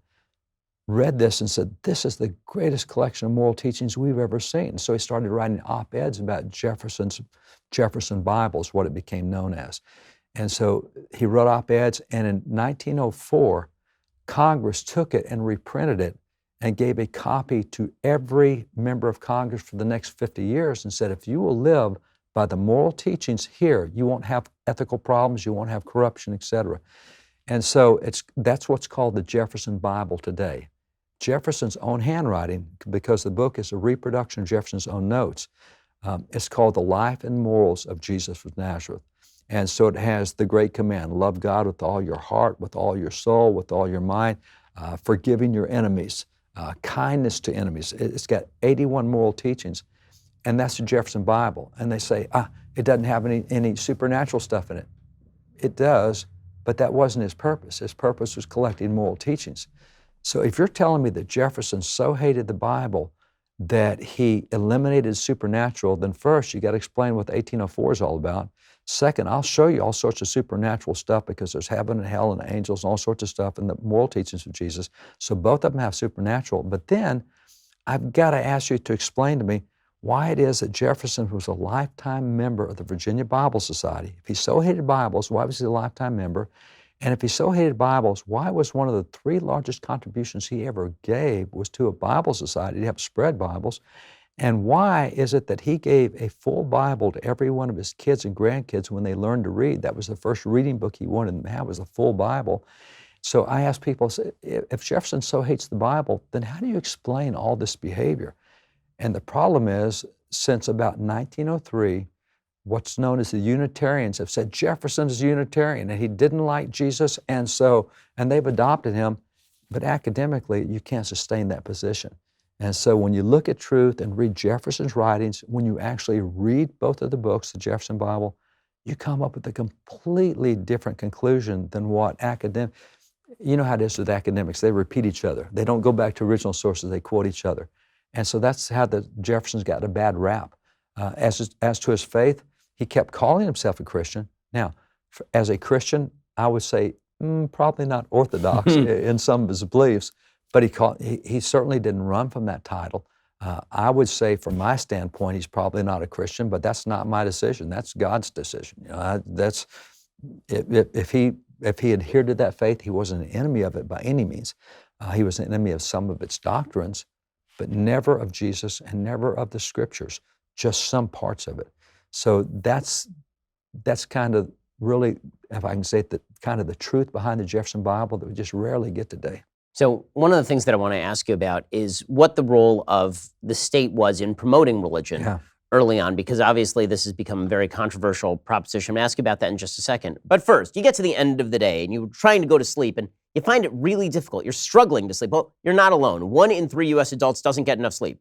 read this and said, this is the greatest collection of moral teachings we've ever seen. So he started writing op-eds about Jefferson Bible is what it became known as. And so he wrote op-eds, and in 1904, Congress took it and reprinted it and gave a copy to every member of Congress for the next 50 years and said, if you will live by the moral teachings here, you won't have ethical problems, you won't have corruption, etc. And so that's what's called the Jefferson Bible today. Jefferson's own handwriting, because the book is a reproduction of Jefferson's own notes, it's called The Life and Morals of Jesus of Nazareth. And so it has the great command, love God with all your heart, with all your soul, with all your mind, forgiving your enemies, kindness to enemies. It's got 81 moral teachings, and that's the Jefferson Bible. And they say, it doesn't have any supernatural stuff in it. It does, but that wasn't his purpose. His purpose was collecting moral teachings. So if you're telling me that Jefferson so hated the Bible that he eliminated supernatural, then first you got to explain what the 1804 is all about. Second, I'll show you all sorts of supernatural stuff because there's heaven and hell and angels and all sorts of stuff in the moral teachings of Jesus. So both of them have supernatural. But then I've got to ask you to explain to me why it is that Jefferson was a lifetime member of the Virginia Bible Society. If he so hated Bibles, why was he a lifetime member? And if he so hated Bibles, why was one of the 3 largest contributions he ever gave was to a Bible society to help spread Bibles? And why is it that he gave a full Bible to every one of his kids and grandkids when they learned to read? That was the first reading book he wanted them to have, was a full Bible. So I ask people, if Jefferson so hates the Bible, then how do you explain all this behavior? And the problem is, since about 1903, what's known as the Unitarians have said Jefferson is a Unitarian and he didn't like Jesus, and they've adopted him, but academically you can't sustain that position. And so when you look at truth and read Jefferson's writings, when you actually read both of the books, the Jefferson Bible, you come up with a completely different conclusion than what you know how it is with academics, they repeat each other. They don't go back to original sources, they quote each other. And so that's how the Jefferson's got a bad rap. As to his faith, he kept calling himself a Christian. Now, as a Christian, I would say probably not orthodox in some of his beliefs, but he certainly didn't run from that title. I would say, from my standpoint, he's probably not a Christian, but that's not my decision. That's God's decision. You know, if he adhered to that faith, he wasn't an enemy of it by any means. He was an enemy of some of its doctrines, but never of Jesus and never of the Scriptures, just some parts of it. So that's kind of really, if I can say it, kind of the truth behind the Jefferson Bible that we just rarely get today. So one of the things that I want to ask you about is what the role of the state was in promoting religion early on, because obviously this has become a very controversial proposition. I'm going to ask you about that in just a second. But first, you get to the end of the day and you're trying to go to sleep and you find it really difficult. You're struggling to sleep. Well, you're not alone. 1 in 3 U.S. adults doesn't get enough sleep.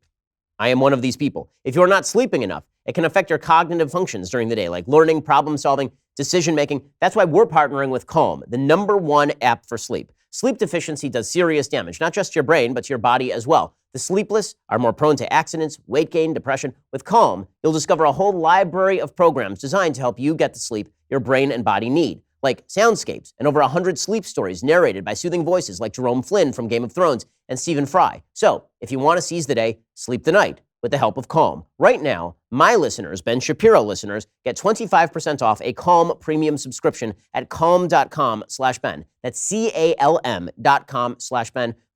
I am one of these people. If you're not sleeping enough, it can affect your cognitive functions during the day, like learning, problem solving, decision making. That's why we're partnering with Calm, the #1 app for sleep. Sleep deficiency does serious damage, not just to your brain, but to your body as well. The sleepless are more prone to accidents, weight gain, depression. With Calm, you'll discover a whole library of programs designed to help you get the sleep your brain and body need, like soundscapes and over 100 sleep stories narrated by soothing voices like Jerome Flynn from Game of Thrones and Stephen Fry. So, if you want to seize the day, sleep the night with the help of Calm. Right now, my listeners, Ben Shapiro listeners, get 25% off a Calm premium subscription at calm.com/Ben. That's CALM.com/Ben.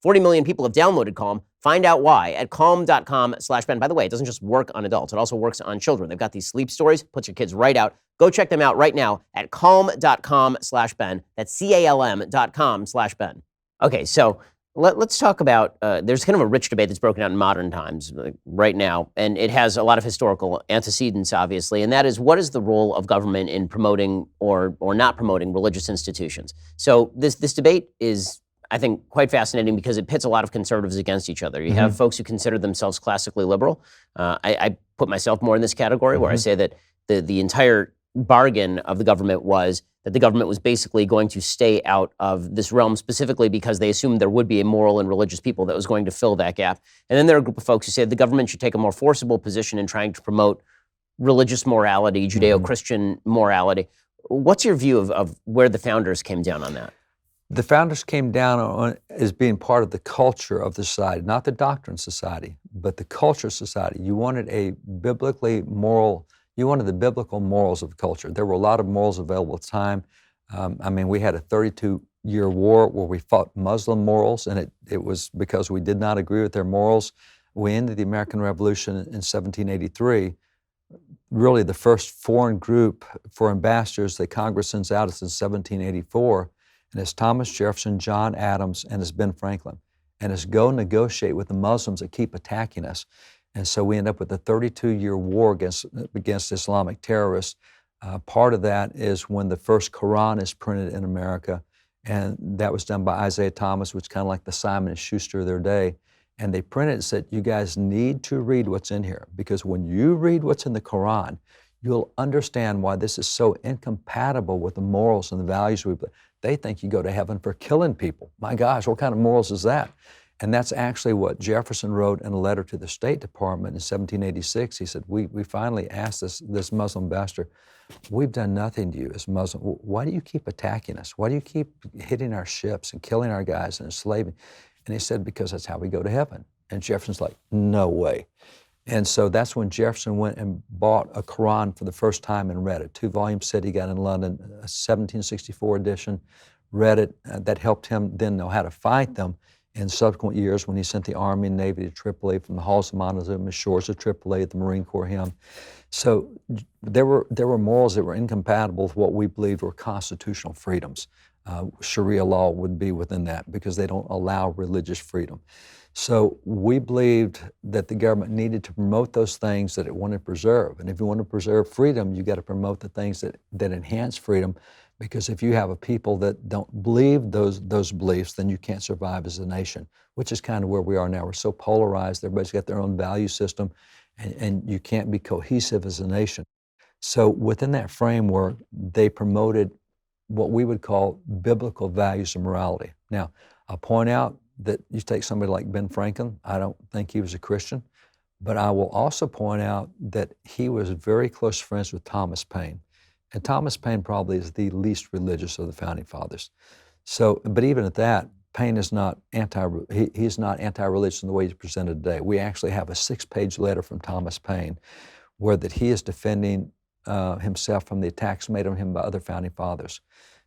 40 million people have downloaded Calm. Find out why at calm.com/Ben. By the way, it doesn't just work on adults. It also works on children. They've got these sleep stories, puts your kids right out. Go check them out right now at calm.com/Ben. That's CALM.com/Ben. Okay, so let's talk about, there's kind of a rich debate that's broken out in modern times right now, and it has a lot of historical antecedents, obviously, and that is, what is the role of government in promoting or not promoting religious institutions? So this debate is, I think, quite fascinating because it pits a lot of conservatives against each other. You have folks who consider themselves classically liberal. I put myself more in this category, where I say that the entire bargain of the government was that the government was basically going to stay out of this realm, specifically because they assumed there would be a moral and religious people that was going to fill that gap. And then there are a group of folks who said the government should take a more forcible position in trying to promote religious morality, Judeo-Christian morality. What's your view of where the founders came down on that? The founders came down on as being part of the culture of the society, not the doctrine society, but the culture society. You wanted a biblically moral. You wanted the biblical morals of the culture. There were a lot of morals available at the time. We had a 32-year war where we fought Muslim morals, and it was because we did not agree with their morals. We ended the American Revolution in 1783. Really, the first foreign group for ambassadors that Congress sends out is in 1784, and it's Thomas Jefferson, John Adams, and it's Ben Franklin. And it's go negotiate with the Muslims that keep attacking us. And so we end up with a 32-year war against Islamic terrorists. Part of that is when the first Quran is printed in America, and that was done by Isaiah Thomas, which is kind of like the Simon & Schuster of their day. And they printed it and said, you guys need to read what's in here, because when you read what's in the Quran, you'll understand why this is so incompatible with the morals and the values we believe. They think you go to heaven for killing people. My gosh, what kind of morals is that? And that's actually what Jefferson wrote in a letter to the State Department in 1786. He said, we finally asked this Muslim ambassador, we've done nothing to you as Muslim. Why do you keep attacking us? Why do you keep hitting our ships and killing our guys and enslaving? And he said, because that's how we go to heaven. And Jefferson's like, no way. And so that's when Jefferson went and bought a Quran for the first time and read it. 2-volume set he got in London, a 1764 edition, read it. That helped him then know how to fight them in subsequent years when he sent the Army and Navy to Tripoli, from the halls of Montezuma, shores of Tripoli, at the Marine Corps hymn. So there were morals that were incompatible with what we believed were constitutional freedoms. Sharia law would be within that because they don't allow religious freedom. So we believed that the government needed to promote those things that it wanted to preserve. And if you want to preserve freedom, you got to promote the things that enhance freedom. Because if you have a people that don't believe those beliefs, then you can't survive as a nation, which is kind of where we are now. We're so polarized. Everybody's got their own value system, and you can't be cohesive as a nation. So within that framework, they promoted what we would call biblical values and morality. Now, I'll point out that you take somebody like Ben Franklin, I don't think he was a Christian, but I will also point out that he was very close friends with Thomas Paine. And Thomas Paine probably is the least religious of the Founding Fathers. So, but even at that, Paine is not he's not anti-religious in the way he's presented today. We actually have a 6-page letter from Thomas Paine where that he is defending himself from the attacks made on him by other Founding Fathers.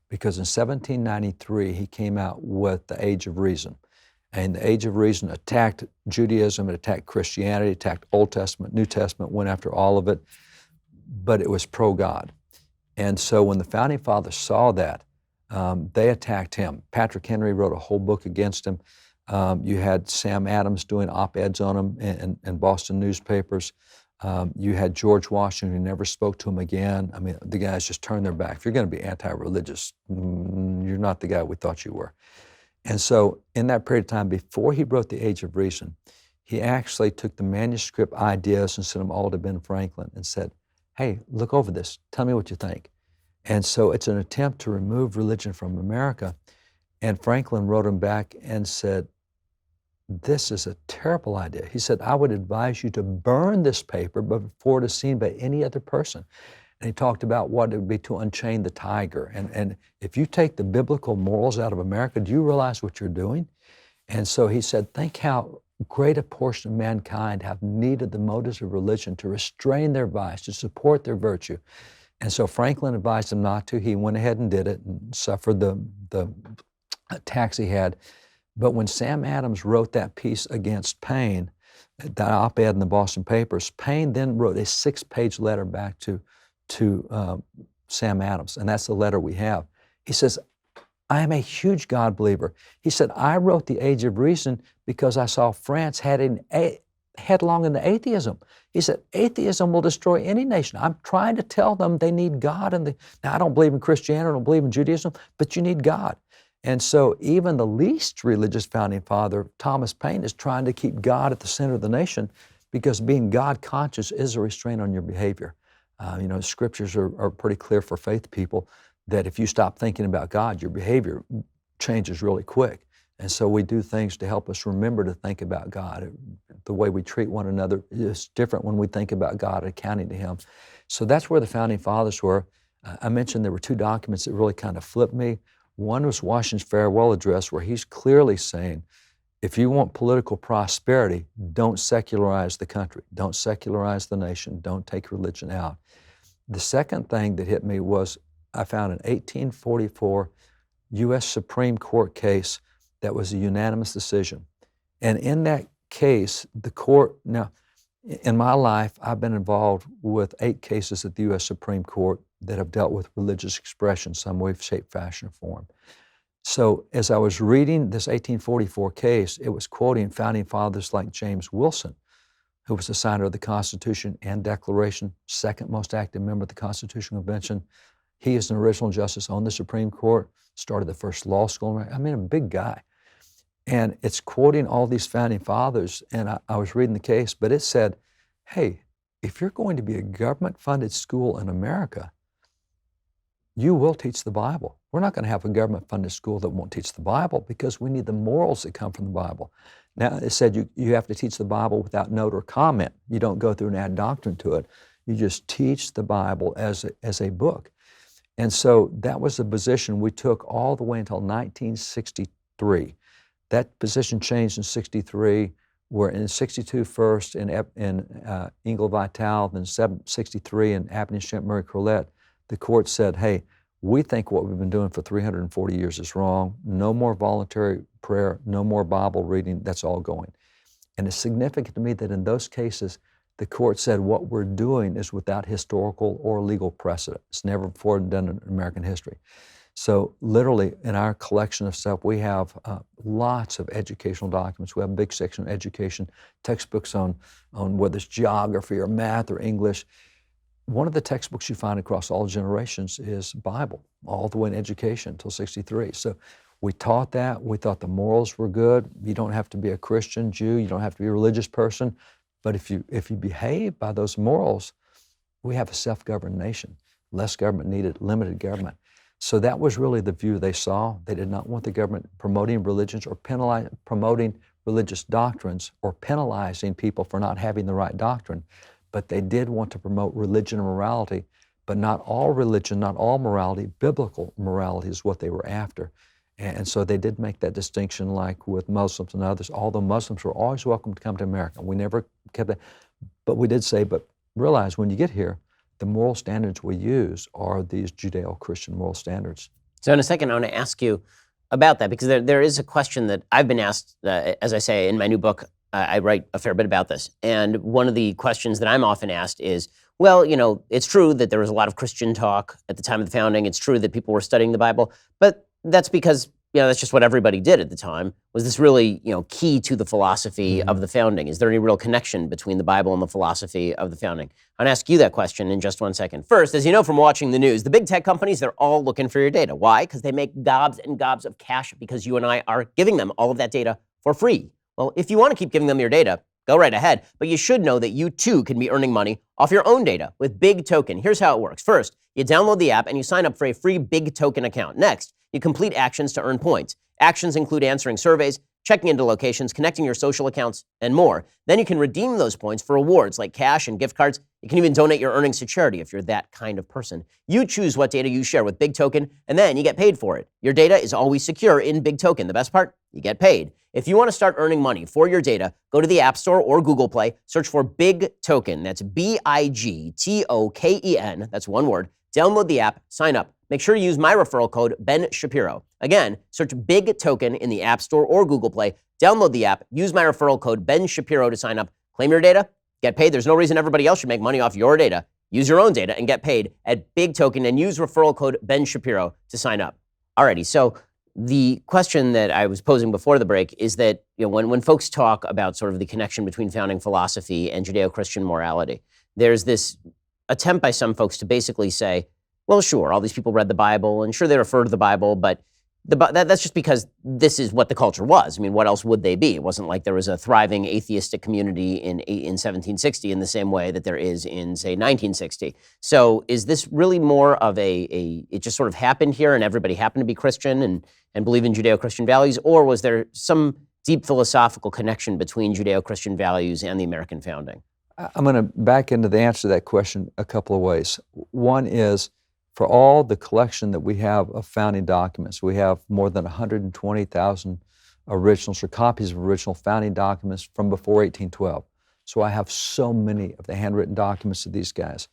Because in 1793, he came out with the Age of Reason. And the Age of Reason attacked Judaism, it attacked Christianity, attacked Old Testament, New Testament, went after all of it, but it was pro-God. And so when the Founding Fathers saw that, they attacked him. Patrick Henry wrote a whole book against him. You had Sam Adams doing op-eds on him in Boston newspapers. You had George Washington, who never spoke to him again. I mean, the guys just turned their back. If you're going to be anti-religious, you're not the guy we thought you were. And so in that period of time, before he wrote The Age of Reason, he actually took the manuscript ideas and sent them all to Ben Franklin and said, hey, look over this. Tell me what you think. And so it's an attempt to remove religion from America. And Franklin wrote him back and said, this is a terrible idea. He said, I would advise you to burn this paper before it is seen by any other person. And he talked about what it would be to unchain the tiger. And if you take the biblical morals out of America, do you realize what you're doing? And so he said, think how great a portion of mankind have needed the motives of religion to restrain their vice, to support their virtue. And so Franklin advised him not to. He went ahead and did it and suffered the attacks he had. But when Sam Adams wrote that piece against Paine, that op-ed in the Boston papers, Paine then wrote a 6-page letter back to Sam Adams, and that's the letter we have. He says, I am a huge God believer. He said, I wrote The Age of Reason because I saw France heading headlong into atheism. He said, atheism will destroy any nation. I'm trying to tell them they need God. Now, I don't believe in Christianity, I don't believe in Judaism, but you need God. And so even the least religious founding father, Thomas Paine, is trying to keep God at the center of the nation because being God conscious is a restraint on your behavior. Scriptures are pretty clear for faith people that if you stop thinking about God, your behavior changes really quick. And so we do things to help us remember to think about God. The way we treat one another is different when we think about God, accounting to Him. So that's where the founding fathers were. I mentioned there were 2 documents that really kind of flipped me. One was Washington's farewell address, where he's clearly saying, if you want political prosperity, don't secularize the country, don't secularize the nation, don't take religion out. The second thing that hit me was I found an 1844 U.S. Supreme Court case that was a unanimous decision. And in that case, the court, now, in my life, I've been involved with 8 cases at the U.S. Supreme Court that have dealt with religious expression, some way, shape, fashion, or form. So as I was reading this 1844 case, it was quoting founding fathers like James Wilson, who was the signer of the Constitution and Declaration, second most active member of the Constitutional Convention. He is an original justice on the Supreme Court, started the first law school. I mean, a big guy. And it's quoting all these founding fathers, and I was reading the case, but it said, hey, if you're going to be a government-funded school in America, you will teach the Bible. We're not going to have a government-funded school that won't teach the Bible because we need the morals that come from the Bible. Now, it said you have to teach the Bible without note or comment. You don't go through and add doctrine to it. You just teach the Bible as a book. And so that was the position we took all the way until 1963. That position changed in 63. We're in 62 first in Ingle Vitale, then 63 in Abney Murray Corlett. The court said, hey, we think what we've been doing for 340 years is wrong. No more voluntary prayer, no more Bible reading, that's all going. And it's significant to me that in those cases, the court said what we're doing is without historical or legal precedent. It's never before done in American history. So literally in our collection of stuff, we have lots of educational documents. We have a big section on education, textbooks on whether it's geography or math or English. One of the textbooks you find across all generations is Bible, all the way in education until 63. So we taught that. We thought the morals were good. You don't have to be a Christian, Jew. You don't have to be a religious person. But if you behave by those morals, we have a self-governed nation. Less government needed, limited government. So that was really the view they saw. They did not want the government promoting religions or promoting religious doctrines or penalizing people for not having the right doctrine. But they did want to promote religion and morality, but not all religion, not all morality. Biblical morality is what they were after. And so they did make that distinction, like with Muslims and others, although Muslims were always welcome to come to America. We never kept that. But we did say, but realize when you get here, the moral standards we use are these Judeo-Christian moral standards. So in a second, I want to ask you about that, because there is a question that I've been asked, as I say, in my new book, I write a fair bit about this. And one of the questions that I'm often asked is, well, it's true that there was a lot of Christian talk at the time of the founding. It's true that people were studying the Bible, but that's because, that's just what everybody did at the time. Was this really, key to the philosophy of the founding? Is there any real connection between the Bible and the philosophy of the founding? I'm going to ask you that question in just one second. First, as you know from watching the news, the big tech companies, they're all looking for your data. Why? Because they make gobs and gobs of cash because you and I are giving them all of that data for free. Well, if you want to keep giving them your data, go right ahead. But you should know that you too can be earning money off your own data with Big Token. Here's how it works. First, you download the app and you sign up for a free Big Token account. Next, you complete actions to earn points. Actions include answering surveys, checking into locations, connecting your social accounts, and more. Then you can redeem those points for rewards like cash and gift cards. You can even donate your earnings to charity if you're that kind of person. You choose what data you share with Big Token, and then you get paid for it. Your data is always secure in Big Token. The best part? You get paid. If you want to start earning money for your data, go to the App Store or Google Play, search for Big Token. That's BIGTOKEN. That's one word. Download the app, sign up. Make sure you use my referral code, Ben Shapiro. Again, search Big Token in the App Store or Google Play. Download the app, use my referral code, Ben Shapiro, to sign up. Claim your data, get paid. There's no reason everybody else should make money off your data. Use your own data and get paid at Big Token and use referral code, Ben Shapiro, to sign up. Alrighty, so the question that I was posing before the break is that when folks talk about sort of the connection between founding philosophy and Judeo-Christian morality, there's this attempt by some folks to basically say, well, sure, all these people read the Bible, and sure, they refer to the Bible, but that's just because this is what the culture was. I mean, what else would they be? It wasn't like there was a thriving atheistic community in 1760 in the same way that there is in, say, 1960. So is this really more of it just sort of happened here and everybody happened to be Christian and believe in Judeo-Christian values, or was there some deep philosophical connection between Judeo-Christian values and the American founding? I'm going to back into the answer to that question a couple of ways. One is, for all the collection that we have of founding documents, we have more than 120,000 originals or copies of original founding documents from before 1812. So I have so many of the handwritten documents of these guys.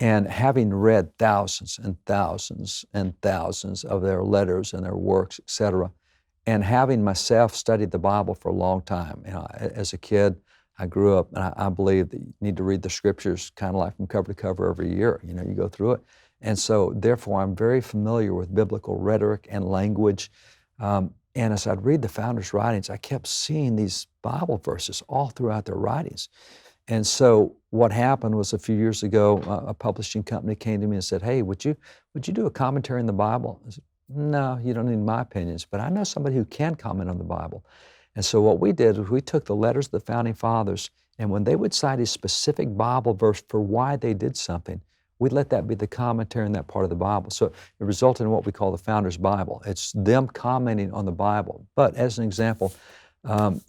And having read thousands and thousands and thousands of their letters and their works, etc., and having myself studied the Bible for a long time. As a kid, I grew up, and I believe that you need to read the scriptures kind of like from cover to cover every year. You go through it. And so, therefore, I'm very familiar with biblical rhetoric and language. And as I'd read the founders' writings, I kept seeing these Bible verses all throughout their writings. And so what happened was, a few years ago, a publishing company came to me and said, hey, would you do a commentary on the Bible? I said, no, you don't need my opinions, but I know somebody who can comment on the Bible. And so what we did was we took the letters of the founding fathers, and when they would cite a specific Bible verse for why they did something, we'd let that be the commentary in that part of the Bible. So it resulted in what we call the Founders' Bible. It's them commenting on the Bible. But as an example,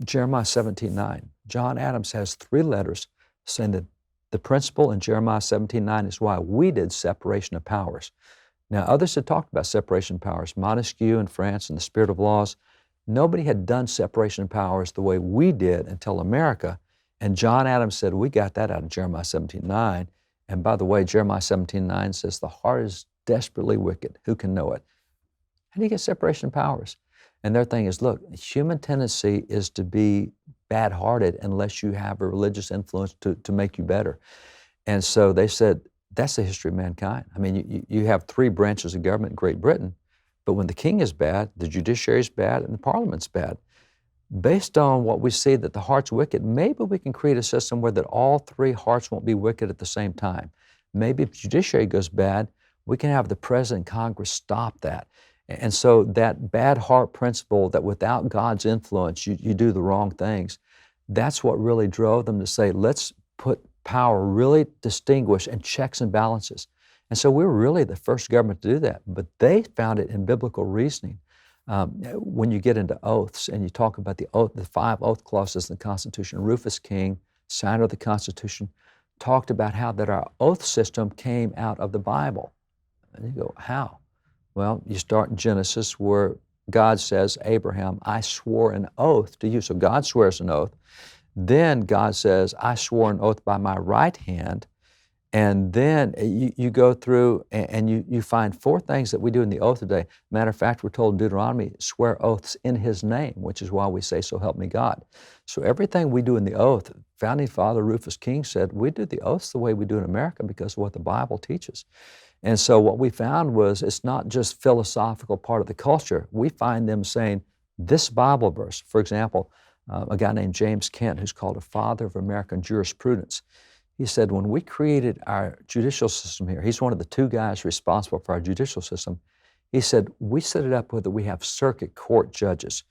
Jeremiah 17:9, John Adams has 3 letters saying that the principle in Jeremiah 17:9 is why we did separation of powers. Now, others had talked about separation of powers, Montesquieu in France and the Spirit of Laws. Nobody had done separation of powers the way we did until America. And John Adams said, we got that out of Jeremiah 17:9. And by the way, Jeremiah 17:9 says, the heart is desperately wicked. Who can know it? How do you get separation of powers? And their thing is, look, human tendency is to be bad-hearted unless you have a religious influence to make you better. And so they said, that's the history of mankind. I mean, you have 3 branches of government in Great Britain, but when the king is bad, the judiciary is bad, and the parliament's bad. Based on what we see that the heart's wicked, maybe we can create a system where that all 3 hearts won't be wicked at the same time. Maybe if the judiciary goes bad, we can have the president and Congress stop that. And so that bad heart principle that without God's influence, you do the wrong things, that's what really drove them to say, let's put power really distinguished and checks and balances. And so we're really the first government to do that, but they found it in biblical reasoning. When you get into oaths and you talk about the 5 oath clauses in the Constitution, Rufus King, signer of the Constitution, talked about how that our oath system came out of the Bible. And you go, how? Well, you start in Genesis where God says, Abraham, I swore an oath to you. So God swears an oath. Then God says, I swore an oath by my right hand. And then you go through and you find 4 things that we do in the oath today. Matter of fact, we're told in Deuteronomy, swear oaths in His name, which is why we say, so help me God. So everything we do in the oath, Founding Father Rufus King said, we do the oaths the way we do in America because of what the Bible teaches. And so what we found was it's not just philosophical part of the culture. We find them saying this Bible verse, for example, a guy named James Kent, who's called a father of American jurisprudence, he said, when we created our judicial system here, he's one of the 2 guys responsible for our judicial system. He said, we set it up where we have circuit court judges.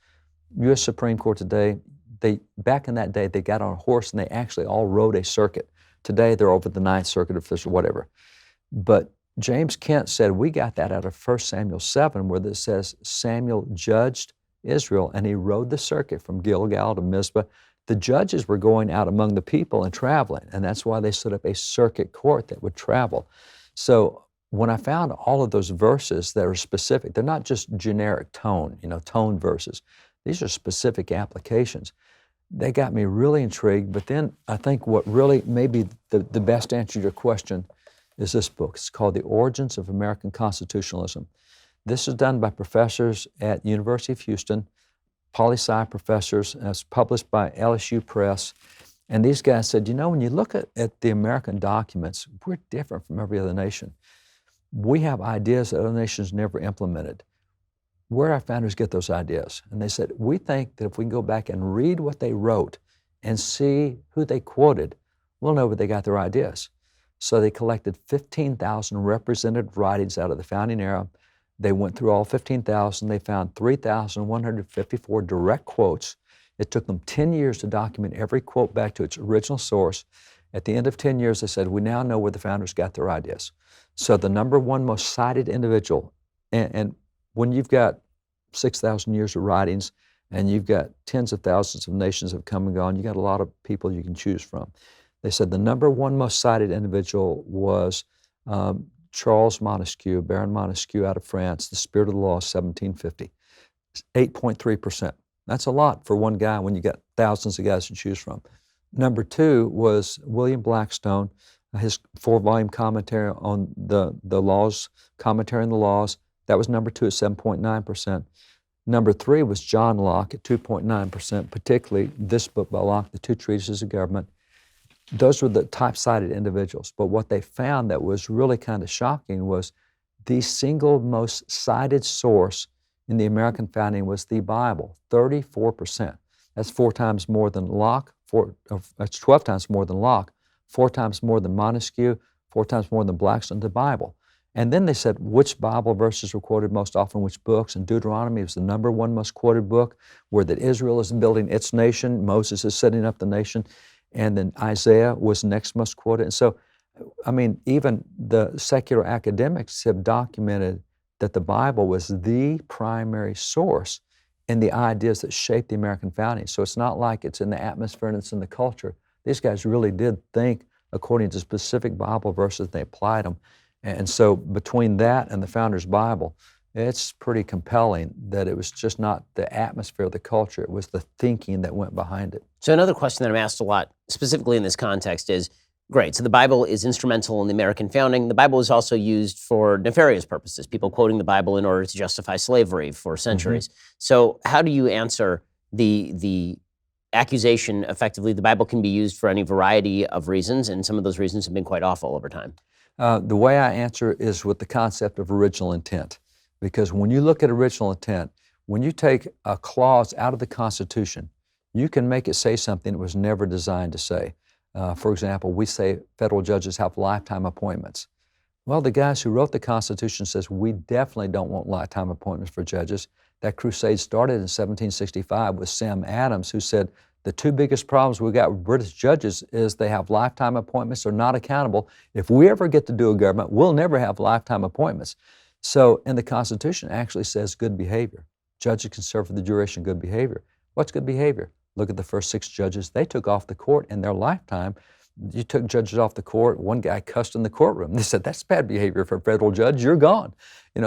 U.S. Supreme Court today, back in that day, they got on a horse and they actually all rode a circuit. Today, they're over the 9th Circuit or whatever. But James Kent said, we got that out of 1 Samuel 7, where it says Samuel judged Israel, and he rode the circuit from Gilgal to Mizpah. The judges were going out among the people and traveling, and that's why they set up a circuit court that would travel. So when I found all of those verses that are specific, they're not just generic tone, tone verses. These are specific applications. They got me really intrigued, but then I think what really may be the best answer to your question is this book. It's called The Origins of American Constitutionalism. This is done by professors at University of Houston, poli-sci professors, and it's published by LSU Press. And these guys said, when you look at the American documents, we're different from every other nation. We have ideas that other nations never implemented. Where our founders get those ideas? And they said, we think that if we can go back and read what they wrote and see who they quoted, we'll know where they got their ideas. So they collected 15,000 representative writings out of the founding era. They went through all 15,000. They found 3,154 direct quotes. It took them 10 years to document every quote back to its original source. At the end of 10 years, they said, we now know where the founders got their ideas. So the number 1 most cited individual, and when you've got 6,000 years of writings and you've got tens of thousands of nations have come and gone, you got a lot of people you can choose from. They said the number 1 most cited individual was Charles Montesquieu, Baron Montesquieu out of France, The Spirit of the Law, 1750, 8.3%. That's a lot for one guy when you got thousands of guys to choose from. Number 2 was William Blackstone, his 4-volume commentary on the laws, commentary on the laws. That was number 2 at 7.9%. Number 3 was John Locke at 2.9%, particularly this book by Locke, The 2 Treatises of Government. Those were the type-cited individuals. But what they found that was really kind of shocking was the single most cited source in the American founding was the Bible, 34%. That's 4 times more than Locke. That's 12 times more than Locke, 4 times more than Montesquieu, 4 times more than Blackstone, the Bible. And then they said which Bible verses were quoted most often, which books, and Deuteronomy was the number 1 most quoted book, where that Israel is building its nation, Moses is setting up the nation, and then Isaiah was next most quoted. And so, even the secular academics have documented that the Bible was the primary source in the ideas that shaped the American founding. So it's not like it's in the atmosphere and it's in the culture. These guys really did think according to specific Bible verses, they applied them. And so between that and the Founders' Bible, it's pretty compelling that it was just not the atmosphere of the culture, it was the thinking that went behind it. So another question that I'm asked a lot, specifically in this context, is, great, so the Bible is instrumental in the American founding. The Bible is also used for nefarious purposes, people quoting the Bible in order to justify slavery for centuries. So how do you answer the accusation, effectively, the Bible can be used for any variety of reasons, and some of those reasons have been quite awful over time? The way I answer is with the concept of original intent. Because when you look at original intent, when you take a clause out of the Constitution, you can make it say something it was never designed to say. For example, we say federal judges have lifetime appointments. Well, the guys who wrote the Constitution says we definitely don't want lifetime appointments for judges. That crusade started in 1765 with Sam Adams, who said the 2 biggest problems we got with British judges is they have lifetime appointments, they're not accountable. If we ever get to do a government, we'll never have lifetime appointments. So, and the Constitution actually says good behavior. Judges can serve for the duration of good behavior. What's good behavior? Look at the first 6 judges. They took off the court in their lifetime. You took judges off the court. One guy cussed in the courtroom. They said, that's bad behavior for a federal judge. You're gone.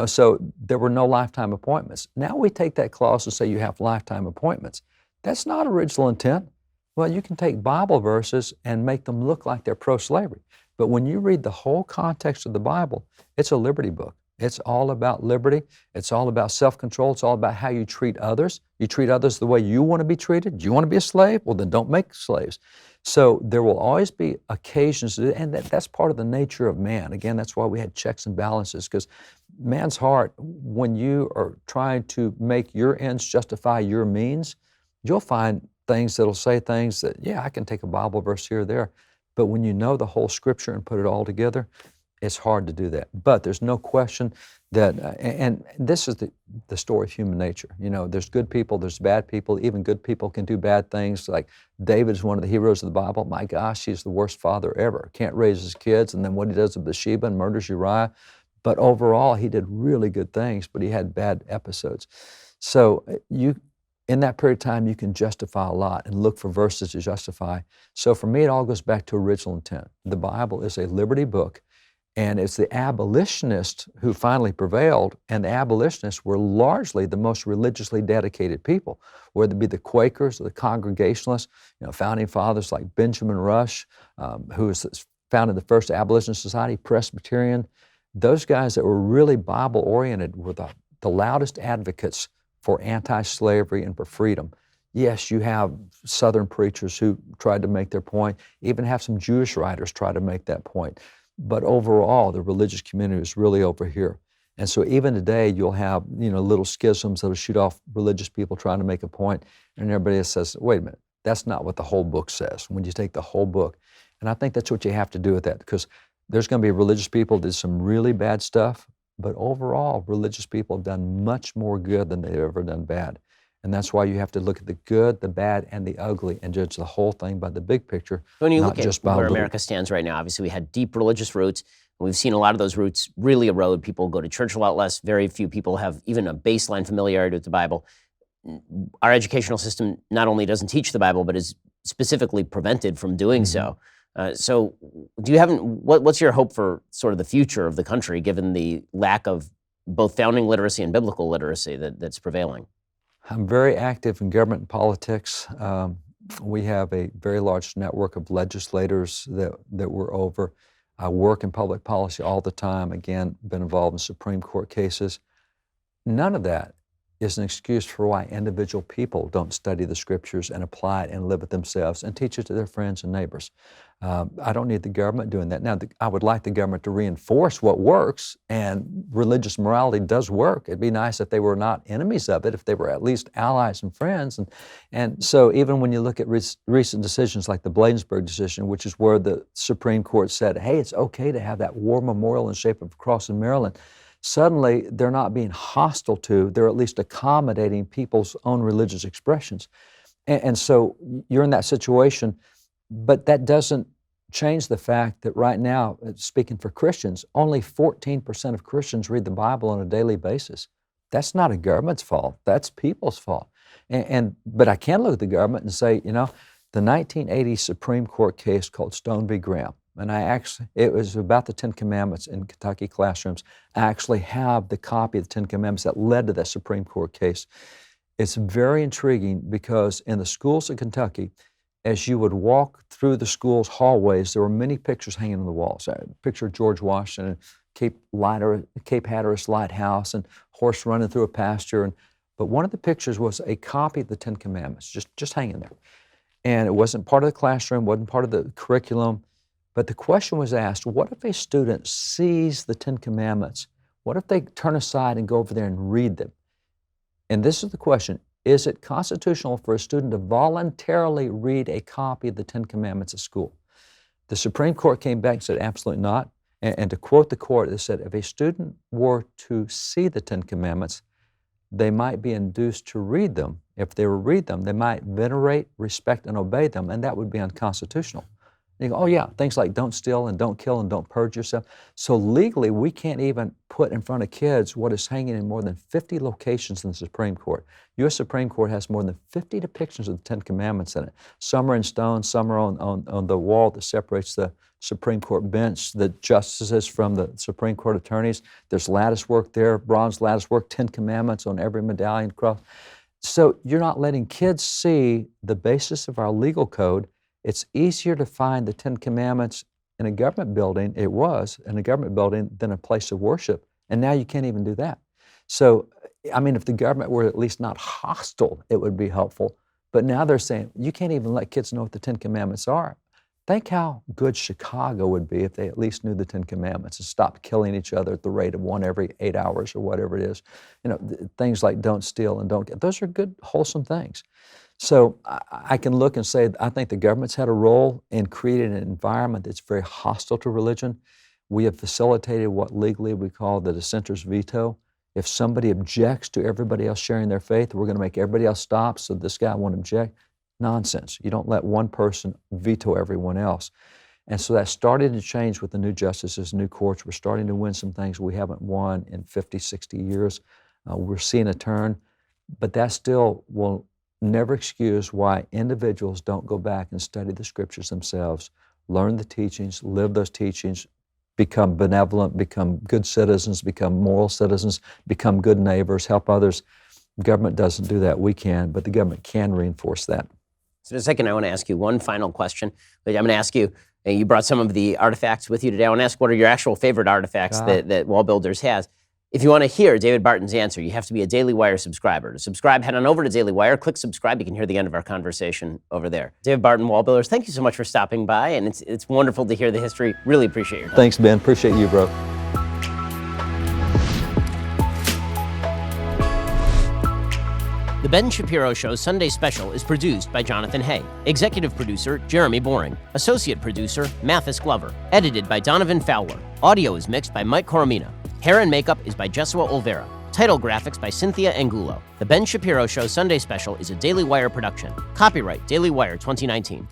So there were no lifetime appointments. Now we take that clause and say you have lifetime appointments. That's not original intent. Well, you can take Bible verses and make them look like they're pro-slavery. But when you read the whole context of the Bible, it's a liberty book. It's all about liberty. It's all about self-control. It's all about how you treat others. You treat others the way you want to be treated. Do you want to be a slave? Well, then don't make slaves. So there will always be occasions, and that's part of the nature of man. Again, that's why we had checks and balances, because man's heart, when you are trying to make your ends justify your means, you'll find things that'll say things that, yeah, I can take a Bible verse here or there. But when you know the whole Scripture and put it all together, it's hard to do that. But there's no question that, and this is the story of human nature. You know, there's good people, there's bad people. Even good people can do bad things. Like David is one of the heroes of the Bible. My gosh, he's the worst father ever. Can't raise his kids. And then what he does with Bathsheba and murders Uriah. But overall, he did really good things, but he had bad episodes. So in that period of time, you can justify a lot and look for verses to justify. So for me, it all goes back to original intent. The Bible is a liberty book. And it's the abolitionists who finally prevailed, and the abolitionists were largely the most religiously dedicated people, whether it be the Quakers or the Congregationalists, founding fathers like Benjamin Rush, who founded the first abolitionist society, Presbyterian. Those guys that were really Bible-oriented were the loudest advocates for anti-slavery and for freedom. Yes, you have Southern preachers who tried to make their point, even have some Jewish writers try to make that point. But overall, the religious community is really over here. And so even today, you'll have, little schisms that'll shoot off religious people trying to make a point, and everybody says, wait a minute, that's not what the whole book says, when you take the whole book. And I think that's what you have to do with that, because there's going to be religious people that did some really bad stuff, but overall, religious people have done much more good than they've ever done bad. And that's why you have to look at the good, the bad, and the ugly and judge the whole thing by the big picture, when you not look just at by where little. America stands right now, obviously we had deep religious roots, and we've seen a lot of those roots really erode. People go to church a lot less. Very few people have even a baseline familiarity with the Bible. Our educational system not only doesn't teach the Bible, but is specifically prevented from doing so. So do you have, what's your hope for sort of the future of the country, given the lack of both founding literacy and biblical literacy that's prevailing? I'm very active in government and politics. We have a very large network of legislators that we're over. I work in public policy all the time, again, been involved in Supreme Court cases. None of that is an excuse for why individual people don't study the Scriptures and apply it and live it themselves and teach it to their friends and neighbors. I don't need the government doing that. Now, I would like the government to reinforce what works, and religious morality does work. It'd be nice if they were not enemies of it, if they were at least allies and friends. And so even when you look at recent decisions like the Bladensburg decision, which is where the Supreme Court said, hey, it's okay to have that war memorial in the shape of a cross in Maryland, suddenly they're not being hostile to, they're at least accommodating people's own religious expressions. And so you're in that situation, but that doesn't change the fact that right now, speaking for Christians, only 14% of Christians read the Bible on a daily basis. That's not a government's fault, that's people's fault. But I can look at the government and say, the 1980 Supreme Court case called Stone v. Graham, and it was about the Ten Commandments in Kentucky classrooms. I actually have the copy of the Ten Commandments that led to that Supreme Court case. It's very intriguing because in the schools of Kentucky, as you would walk through the school's hallways, there were many pictures hanging on the walls. A picture of George Washington, Cape Hatteras Lighthouse, and horse running through a pasture. But one of the pictures was a copy of the Ten Commandments, just hanging there. And it wasn't part of the classroom, wasn't part of the curriculum. But the question was asked, what if a student sees the Ten Commandments? What if they turn aside and go over there and read them? And this is the question. Is it constitutional for a student to voluntarily read a copy of the Ten Commandments at school? The Supreme Court came back and said, absolutely not. And to quote the court, it said, if a student were to see the Ten Commandments, they might be induced to read them. If they were to read them, they might venerate, respect, and obey them, and that would be unconstitutional. You go, oh yeah, things like don't steal and don't kill and don't purge yourself. So legally, we can't even put in front of kids what is hanging in more than 50 locations in the Supreme Court. U.S. Supreme Court has more than 50 depictions of the Ten Commandments in it. Some are in stone, some are on the wall that separates the Supreme Court bench, the justices from the Supreme Court attorneys. There's lattice work there, bronze lattice work, 10 Commandments on every medallion cross. So you're not letting kids see the basis of our legal code. It's easier to find the Ten Commandments in a government building, it was in a government building, then a place of worship. And now you can't even do that. So, I mean, if the government were at least not hostile, it would be helpful. But now they're saying, you can't even let kids know what the Ten Commandments are. Think how good Chicago would be if they at least knew the Ten Commandments and stopped killing each other at the rate of one every 8 hours or whatever it is. You know, things like don't steal and don't get, those are good, wholesome things. So I can look and say, I think the government's had a role in creating an environment that's very hostile to religion. We have facilitated what legally we call the dissenter's veto. If somebody objects to everybody else sharing their faith, we're going to make everybody else stop so this guy won't object. Nonsense. You don't let one person veto everyone else. And so that's starting to change with the new justices, new courts. We're starting to win some things we haven't won in 50, 60 years. We're seeing a turn, but that still will never excuse why individuals don't go back and study the scriptures themselves, learn the teachings, live those teachings, become benevolent, become good citizens, become moral citizens, become good neighbors, help others. Government doesn't do that. We can, but the government can reinforce that. So in a second, I want to ask you one final question. I'm going to ask you, you brought some of the artifacts with you today. I want to ask what are your actual favorite artifacts that WallBuilders has. If you want to hear David Barton's answer, you have to be a Daily Wire subscriber. To subscribe, head on over to Daily Wire, click subscribe. You can hear the end of our conversation over there. David Barton, WallBuilders, thank you so much for stopping by, and it's wonderful to hear the history. Really appreciate your time. Thanks, Ben. Appreciate you, bro. The Ben Shapiro Show Sunday Special is produced by Jonathan Hay. Executive producer, Jeremy Boring. Associate producer, Mathis Glover. Edited by Donovan Fowler. Audio is mixed by Mike Coromina. Hair and makeup is by Jesua Olvera. Title graphics by Cynthia Angulo. The Ben Shapiro Show Sunday Special is a Daily Wire production. Copyright Daily Wire 2019.